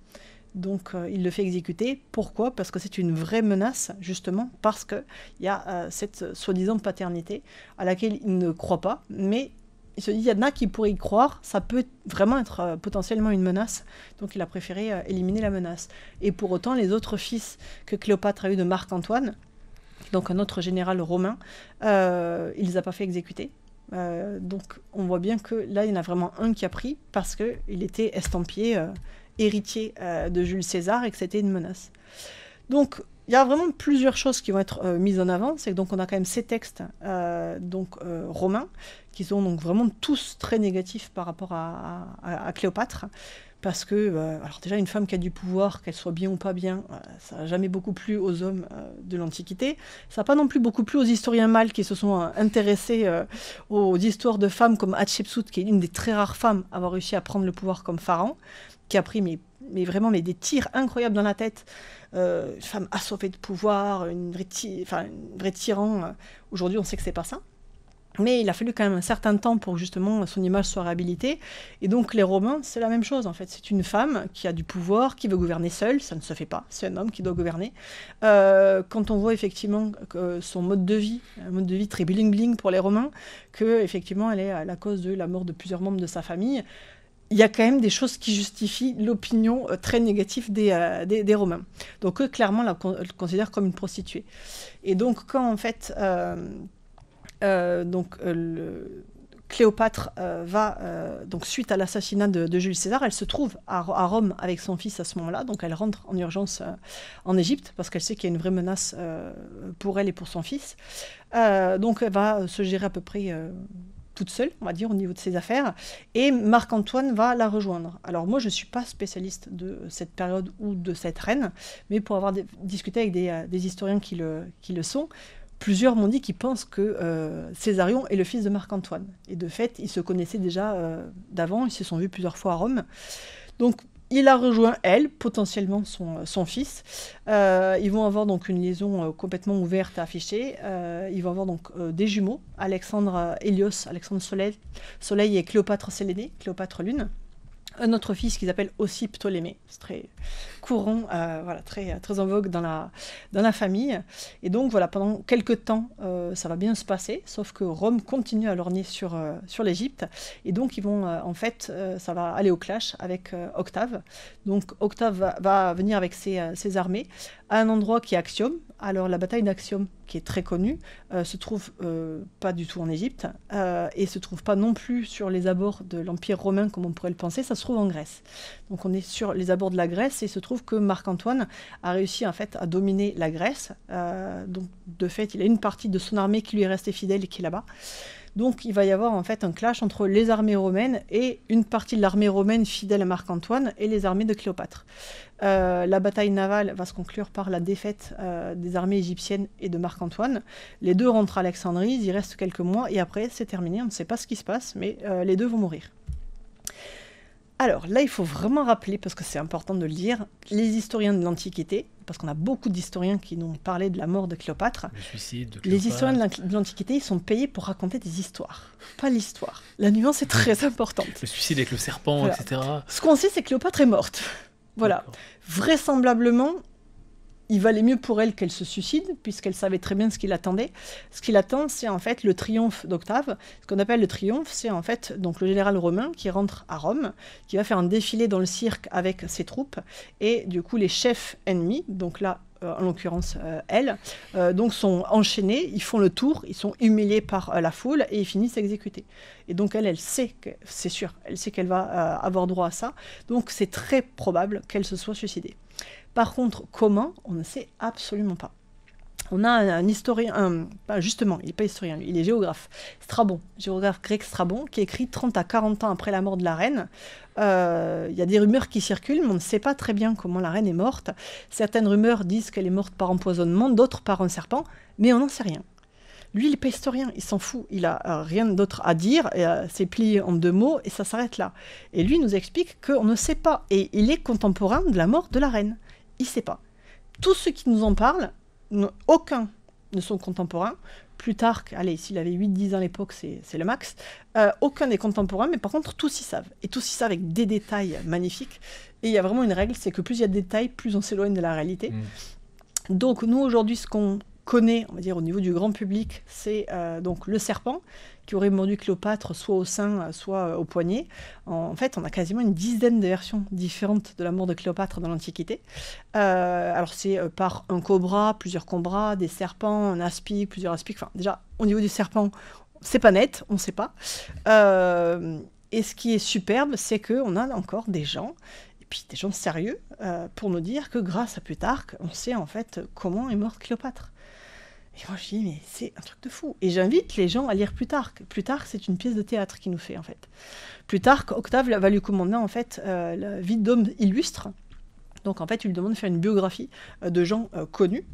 Donc il le fait exécuter. Pourquoi? Parce que c'est une vraie menace, justement, parce qu'il y a cette soi-disant paternité à laquelle il ne croit pas, mais il se dit, il y en a qui pourraient y croire, ça peut vraiment être potentiellement une menace, donc il a préféré éliminer la menace. Et pour autant, les autres fils que Cléopâtre a eu de Marc-Antoine, donc un autre général romain, il ne les a pas fait exécuter. Donc on voit bien que là, il y en a vraiment un qui a pris, parce qu'il était estampillé héritier de Jules César et que c'était une menace. Donc il y a vraiment plusieurs choses qui vont être mises en avant. C'est que donc on a quand même ces textes romains qui sont donc vraiment tous très négatifs par rapport à Cléopâtre, parce que alors déjà une femme qui a du pouvoir, qu'elle soit bien ou pas bien, ça n'a jamais beaucoup plu aux hommes de l'Antiquité. Ça n'a pas non plus beaucoup plu aux historiens mâles qui se sont intéressés aux histoires de femmes comme Hatshepsut, qui est une des très rares femmes à avoir réussi à prendre le pouvoir comme pharaon, qui a pris vraiment des tirs incroyables dans la tête. Une femme assoiffée de pouvoir, une vraie tyran. Aujourd'hui, on sait que c'est pas ça. Mais il a fallu quand même un certain temps pour justement son image soit réhabilitée. Et donc les Romains, c'est la même chose en fait. C'est une femme qui a du pouvoir, qui veut gouverner seule, ça ne se fait pas. C'est un homme qui doit gouverner. Quand on voit effectivement que son mode de vie, un mode de vie très bling-bling pour les Romains, que effectivement elle est à la cause de la mort de plusieurs membres de sa famille, il y a quand même des choses qui justifient l'opinion très négative des Romains. Donc eux, clairement, la considèrent comme une prostituée. Et donc quand en fait... Cléopâtre donc suite à l'assassinat de Jules César, elle se trouve à Rome avec son fils à ce moment-là, donc elle rentre en urgence en Égypte parce qu'elle sait qu'il y a une vraie menace pour elle et pour son fils. Donc elle va se gérer à peu près toute seule, on va dire, au niveau de ses affaires, et Marc-Antoine va la rejoindre. Alors moi, je ne suis pas spécialiste de cette période ou de cette reine, mais pour avoir discuté avec des historiens qui le sont, plusieurs m'ont dit qu'ils pensent que Césarion est le fils de Marc-Antoine. Et de fait, ils se connaissaient déjà d'avant, ils se sont vus plusieurs fois à Rome. Donc, il a rejoint elle, potentiellement son fils. Ils vont avoir donc une liaison complètement ouverte à afficher. Ils vont avoir donc des jumeaux, Alexandre Hélios, Alexandre Soleil et Cléopâtre Sélénée, Cléopâtre Lune. Un autre fils qu'ils appellent aussi Ptolémée. C'est très courant, très en vogue dans la famille. Et donc voilà, pendant quelques temps, ça va bien se passer, sauf que Rome continue à lorgner sur l'Égypte. Et donc ils vont, ça va aller au clash avec Octave. Donc Octave va venir avec ses armées à un endroit qui est Actium. Alors la bataille d'Actium, qui est très connue, se trouve pas du tout en Égypte et se trouve pas non plus sur les abords de l'Empire romain comme on pourrait le penser, ça se trouve en Grèce. Donc on est sur les abords de la Grèce et il se trouve que Marc-Antoine a réussi en fait à dominer la Grèce. Donc de fait, il a une partie de son armée qui lui est restée fidèle et qui est là-bas. Donc il va y avoir en fait un clash entre les armées romaines et une partie de l'armée romaine fidèle à Marc-Antoine et les armées de Cléopâtre. La bataille navale va se conclure par la défaite des armées égyptiennes et de Marc-Antoine. Les deux rentrent à Alexandrie, il y reste quelques mois et après c'est terminé, on ne sait pas ce qui se passe, mais les deux vont mourir. Alors là, il faut vraiment rappeler, parce que c'est important de le dire, les historiens de l'Antiquité, parce qu'on a beaucoup d'historiens qui nous ont parlé de la mort de Cléopâtre. Le suicide de Cléopâtre. Les historiens de l'Antiquité, ils sont payés pour raconter des histoires, pas l'histoire. La nuance est très importante. Le suicide avec le serpent, voilà. etc. Ce qu'on sait, c'est que Cléopâtre est morte. Voilà. D'accord. Vraisemblablement, il valait mieux pour elle qu'elle se suicide, puisqu'elle savait très bien ce qui l'attendait. Ce qui l'attend, c'est en fait le triomphe d'Octave. Ce qu'on appelle le triomphe, c'est en fait donc le général romain qui rentre à Rome, qui va faire un défilé dans le cirque avec ses troupes, et du coup les chefs ennemis, donc là en l'occurrence elle, donc sont enchaînés, ils font le tour, ils sont humiliés par la foule et ils finissent exécutés. Et donc elle sait, c'est sûr, elle sait qu'elle va avoir droit à ça, donc c'est très probable qu'elle se soit suicidée. Par contre, comment? On ne sait absolument pas. On a un historien, justement, il n'est pas historien, lui, il est géographe, Strabon, géographe grec Strabon, qui écrit 30 à 40 ans après la mort de la reine. Il y a des rumeurs qui circulent, mais on ne sait pas très bien comment la reine est morte. Certaines rumeurs disent qu'elle est morte par empoisonnement, d'autres par un serpent, mais on n'en sait rien. Lui, il n'est pas historien, il s'en fout, il n'a rien d'autre à dire, c'est plié en 2 mots, et ça s'arrête là. Et lui, il nous explique qu'on ne sait pas, et il est contemporain de la mort de la reine. Il ne sait pas. Tous ceux qui nous en parlent, aucun ne sont contemporains. Plutarque, allez, s'il avait 8-10 ans à l'époque, c'est le max. Aucun n'est contemporain, mais par contre, tous y savent. Et tous y savent avec des détails magnifiques. Et il y a vraiment une règle, c'est que plus il y a de détails, plus on s'éloigne de la réalité. Donc, nous, aujourd'hui, ce qu'on connaît, on va dire, au niveau du grand public, c'est donc le serpent qui aurait mordu Cléopâtre soit au sein, soit au poignet. En fait, on a quasiment une dizaine de versions différentes de la mort de Cléopâtre dans l'Antiquité. Alors, c'est par un cobra, plusieurs cobras, des serpents, un aspic, plusieurs aspics. Enfin, déjà, au niveau du serpent, c'est pas net, on ne sait pas. Et ce qui est superbe, c'est qu'on a encore des gens, et puis des gens sérieux, pour nous dire que grâce à Plutarque, on sait en fait comment est morte Cléopâtre. Et moi, je dis, mais c'est un truc de fou. Et j'invite les gens à lire Plutarque. Plutarque, c'est une pièce de théâtre qu'il nous fait, en fait. Plutarque, Octave va lui commander, en fait, la vie d'hommes illustres. Donc, en fait, il lui demande de faire une biographie de gens connus.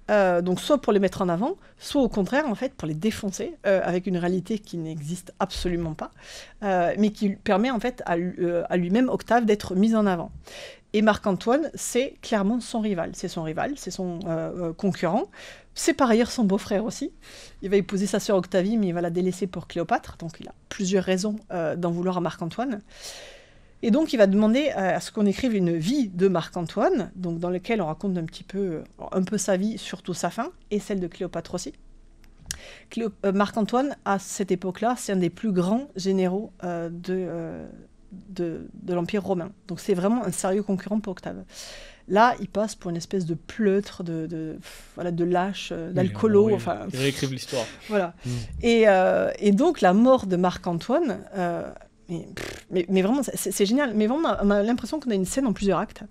Donc, soit pour les mettre en avant, soit au contraire, en fait, pour les défoncer, avec une réalité qui n'existe absolument pas, mais qui permet, en fait, à lui-même, Octave, d'être mis en avant. Et Marc-Antoine, c'est clairement son rival. C'est son rival, c'est son concurrent. C'est par ailleurs son beau-frère aussi. Il va épouser sa sœur Octavie, mais il va la délaisser pour Cléopâtre. Donc il a plusieurs raisons d'en vouloir à Marc-Antoine. Et donc il va demander à ce qu'on écrive une vie de Marc-Antoine, donc dans laquelle on raconte un peu sa vie, surtout sa fin, et celle de Cléopâtre aussi. Marc-Antoine, à cette époque-là, c'est un des plus grands généraux de l'Empire romain. Donc c'est vraiment un sérieux concurrent pour Octave. Là, il passe pour une espèce de pleutre, de lâche, d'alcoolo. Oui, enfin, il réécrive l'histoire. Voilà. Et donc la mort de Marc-Antoine, mais vraiment, c'est génial. Mais vraiment, on a l'impression qu'on a une scène en plusieurs actes.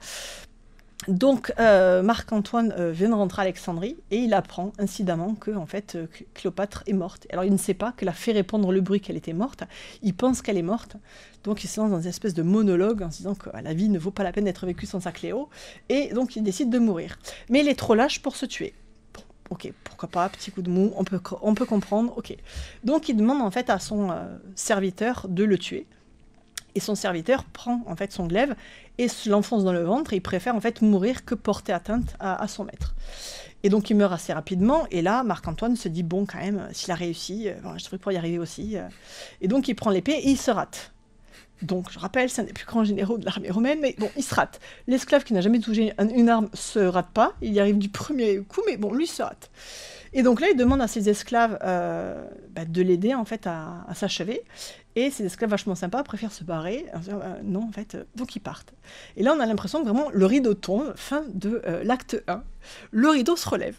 Donc, Marc-Antoine vient de rentrer à Alexandrie et il apprend incidemment que en fait, Cléopâtre est morte. Alors, il ne sait pas qu'elle a fait répandre le bruit qu'elle était morte. Il pense qu'elle est morte. Donc, il se lance dans une espèce de monologue en se disant que la vie ne vaut pas la peine d'être vécue sans sa Cléo. Et donc, il décide de mourir. Mais il est trop lâche pour se tuer. Bon, ok, pourquoi pas, petit coup de mou, on peut comprendre, ok. Donc, il demande en fait à son serviteur de le tuer. Et son serviteur prend en fait son glaive et l'enfonce dans le ventre, et il préfère en fait mourir que porter atteinte à son maître. Et donc il meurt assez rapidement, et là Marc-Antoine se dit bon quand même, s'il a réussi, je devrais pouvoir y arriver aussi. Et donc il prend l'épée et il se rate. Donc je rappelle, c'est un des plus grands généraux de l'armée romaine, mais bon, il se rate. L'esclave qui n'a jamais touché une arme se rate pas, il y arrive du premier coup, mais bon, lui se rate. Et donc là, il demande à ses esclaves de l'aider en fait à s'achever. Et ces esclaves vachement sympas préfèrent se barrer. Non, en fait, donc ils partent. Et là, on a l'impression que vraiment le rideau tombe, fin de l'acte 1. Le rideau se relève.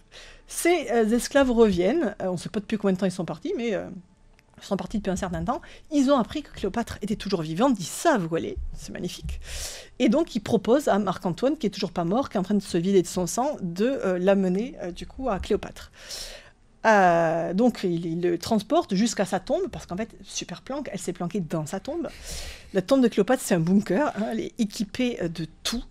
Ces esclaves reviennent. On ne sait pas depuis combien de temps ils sont partis, mais ils sont partis depuis un certain temps. Ils ont appris que Cléopâtre était toujours vivante. Ils savent où elle est. C'est magnifique. Et donc, ils proposent à Marc-Antoine, qui est toujours pas mort, qui est en train de se vider de son sang, de l'amener du coup à Cléopâtre. Donc il le transporte jusqu'à sa tombe, parce qu'en fait, super planque, elle s'est planquée dans sa tombe. La tombe de Cléopâtre, c'est un bunker, hein, elle est équipée de tout.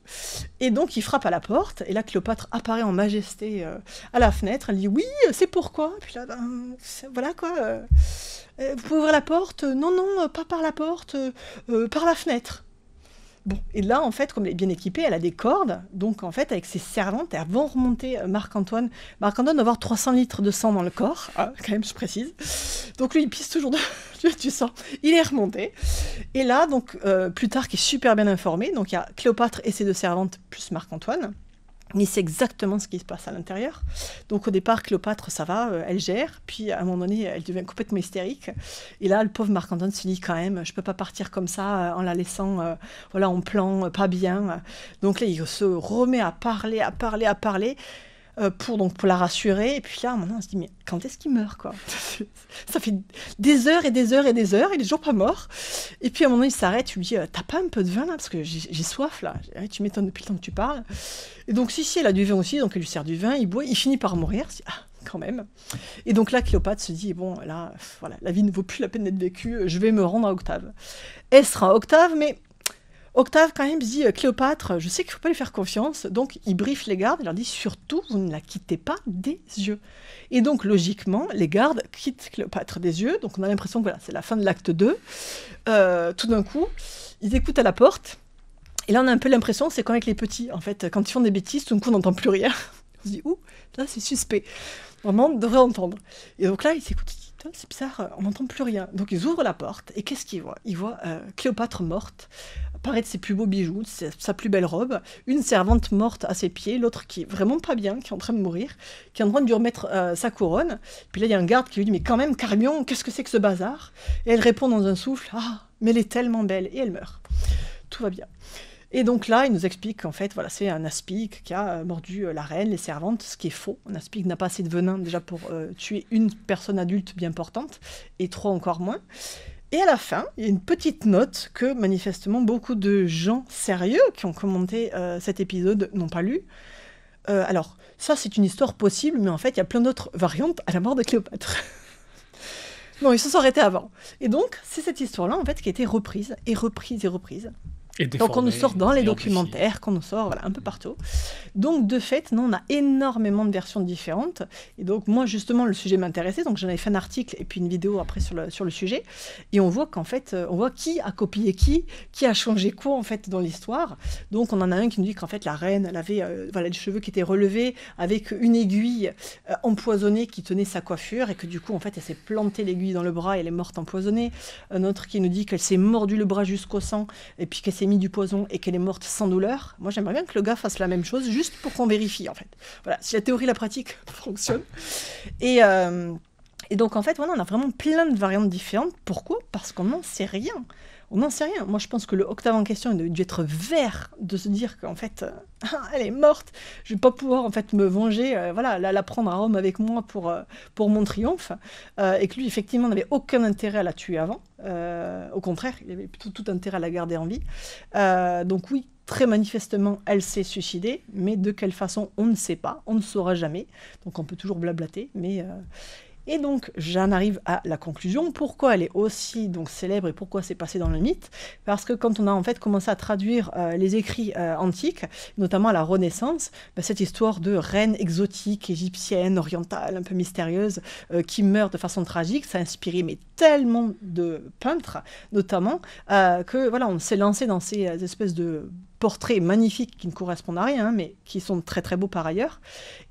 Et donc il frappe à la porte, et là Cléopâtre apparaît en majesté à la fenêtre, elle dit oui, c'est pourquoi. Et puis là, voilà quoi, vous pouvez ouvrir la porte. Non, pas par la porte, par la fenêtre. Bon, et là, en fait, comme elle est bien équipée, elle a des cordes. Donc, en fait, avec ses servantes, elles vont remonter Marc-Antoine. Marc-Antoine doit avoir 300 litres de sang dans le corps. Ah, quand même, je précise. Donc, lui, il pisse toujours du sang. Il est remonté. Et là, donc, Plutarque est super bien informé. Donc, il y a Cléopâtre et ses 2 servantes, plus Marc-Antoine. Il sait exactement ce qui se passe à l'intérieur. Donc au départ, Cléopâtre, ça va, elle gère. Puis à un moment donné, elle devient complètement hystérique. Et là, le pauvre Marc-Antoine se dit quand même, je peux pas partir comme ça en la laissant en plan, pas bien. Donc là, il se remet à parler. pour la rassurer. Et puis là, maintenant, on se dit, mais quand est-ce qu'il meurt, quoi? Ça fait des heures et des heures et des heures, il est toujours pas mort. Et puis à un moment, il s'arrête, tu lui dis, t'as pas un peu de vin là? Parce que j'ai soif là. Tu m'étonnes depuis le temps que tu parles. Et donc, si, elle a du vin aussi, donc elle lui sert du vin, il boit, il finit par mourir. Il se dit, ah, quand même. Et donc là, Cléopâtre se dit, bon, là, voilà, la vie ne vaut plus la peine d'être vécue, je vais me rendre à Octave. Elle sera Octave, mais Octave, quand même, se dit, Cléopâtre, je sais qu'il ne faut pas lui faire confiance, donc il briefe les gardes, il leur dit, surtout, vous ne la quittez pas des yeux. Et donc, logiquement, les gardes quittent Cléopâtre des yeux, donc on a l'impression que voilà, c'est la fin de l'acte 2. Tout d'un coup, ils écoutent à la porte, et là, on a un peu l'impression, c'est comme avec les petits, en fait, quand ils font des bêtises, tout d'un coup, on n'entend plus rien. On se dit, ouh, là, c'est suspect. Vraiment, on devrait entendre. Et donc là, ils s'écoutent, c'est bizarre, on n'entend plus rien. Donc ils ouvrent la porte, et qu'est-ce qu'ils voient? Ils voient Cléopâtre morte, parée de ses plus beaux bijoux, de sa plus belle robe, une servante morte à ses pieds, l'autre qui est vraiment pas bien, qui est en train de mourir, qui est en train de lui remettre sa couronne. Puis là, il y a un garde qui lui dit, mais quand même, Carmion, qu'est-ce que c'est que ce bazar? Et elle répond dans un souffle, ah, mais elle est tellement belle, et elle meurt. Tout va bien. Et donc là, il nous explique qu'en fait, voilà, c'est un aspic qui a mordu la reine, les servantes, ce qui est faux. Un aspic n'a pas assez de venin déjà pour tuer une personne adulte bien portante, et 3 encore moins. Et à la fin, il y a une petite note que manifestement beaucoup de gens sérieux qui ont commenté cet épisode n'ont pas lu. Alors, ça c'est une histoire possible, mais en fait, il y a plein d'autres variantes à la mort de Cléopâtre. Non, ils se sont arrêtés avant. Et donc, c'est cette histoire-là, en fait, qui a été reprise, et reprise, et reprise. Donc on nous sort dans les documentaires, qu'on nous sort voilà, un peu partout. Donc de fait, non, on a énormément de versions différentes. Et donc moi justement le sujet m'intéressait, donc j'en avais fait un article et puis une vidéo après sur le sujet. Et on voit qu'en fait, on voit qui a copié qui a changé quoi en fait dans l'histoire. Donc on en a un qui nous dit qu'en fait la reine, elle avait voilà, les cheveux qui étaient relevés avec une aiguille empoisonnée qui tenait sa coiffure et que du coup en fait elle s'est plantée l'aiguille dans le bras et elle est morte empoisonnée. Un autre qui nous dit qu'elle s'est mordu le bras jusqu'au sang et puis qu'elle s'est mis du poison et qu'elle est morte sans douleur. Moi, j'aimerais bien que le gars fasse la même chose, juste pour qu'on vérifie, en fait. Voilà, si la théorie et la pratique fonctionnent. Et donc, en fait, voilà, on a vraiment plein de variantes différentes. Pourquoi? Parce qu'on n'en sait rien. On n'en sait rien. Moi, je pense que le Octave en question, il a dû être vert de se dire qu'en fait, elle est morte. Je vais pas pouvoir en fait me venger. Voilà, la prendre à Rome avec moi pour mon triomphe. Et que lui, effectivement, n'avait aucun intérêt à la tuer avant. Au contraire, il avait plutôt tout intérêt à la garder en vie. Donc oui, très manifestement, elle s'est suicidée, mais de quelle façon, on ne sait pas, on ne saura jamais. Donc on peut toujours blablater, mais... Et donc, j'en arrive à la conclusion. Pourquoi elle est aussi donc célèbre et pourquoi c'est passé dans le mythe? Parce que quand on a en fait commencé à traduire les écrits antiques, notamment à la Renaissance, cette histoire de reine exotique, égyptienne, orientale, un peu mystérieuse, qui meurt de façon tragique, ça a inspiré mais tellement de peintres, notamment, que voilà, on s'est lancé dans ces espèces de portraits magnifiques qui ne correspondent à rien, mais qui sont très très beaux par ailleurs.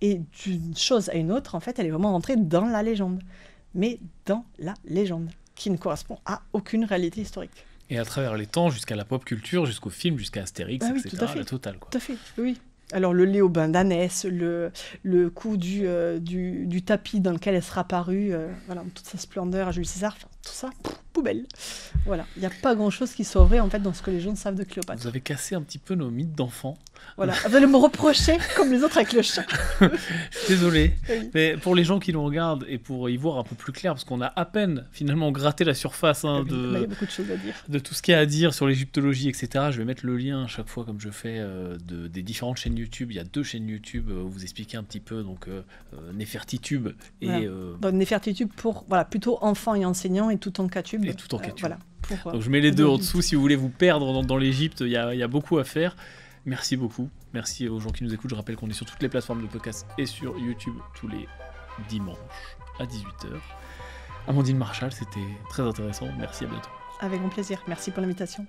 Et d'une chose à une autre, en fait, elle est vraiment rentrée dans la légende. Mais dans la légende, qui ne correspond à aucune réalité historique. Et à travers les temps, jusqu'à la pop culture, jusqu'au film, jusqu'à Astérix, oui, etc., la totale. Quoi. Tout à fait, oui. Alors le léobain d'Anès, le coup du tapis dans lequel elle sera apparue, voilà, toute sa splendeur à Jules César, enfin, tout ça, poubelle. Voilà, il n'y a pas grand-chose qui soit vrai en fait dans ce que les gens savent de Cléopâtre. Vous avez cassé un petit peu nos mythes d'enfants. Voilà, vous allez me reprocher comme les autres avec le chat. Je suis désolé, oui. Mais pour les gens qui nous regardent et pour y voir un peu plus clair, parce qu'on a à peine finalement gratté la surface il y a beaucoup de choses à dire. De tout ce qu'il y a à dire sur l'égyptologie, etc. Je vais mettre le lien à chaque fois comme je fais des différentes chaînes YouTube. Il y a 2 chaînes YouTube où vous expliquez un petit peu donc Néfertitube et voilà. Donc Néfertitube pour voilà plutôt enfants et enseignants et tout en K-tube. Et tout en K-tube. Voilà. Donc je mets les 2 en dessous si vous voulez vous perdre dans l'Égypte. Il y a beaucoup à faire. Merci beaucoup. Merci aux gens qui nous écoutent. Je rappelle qu'on est sur toutes les plateformes de podcast et sur YouTube tous les dimanches à 18h. Amandine Marchal, c'était très intéressant. Merci, à bientôt. Avec grand plaisir. Merci pour l'invitation.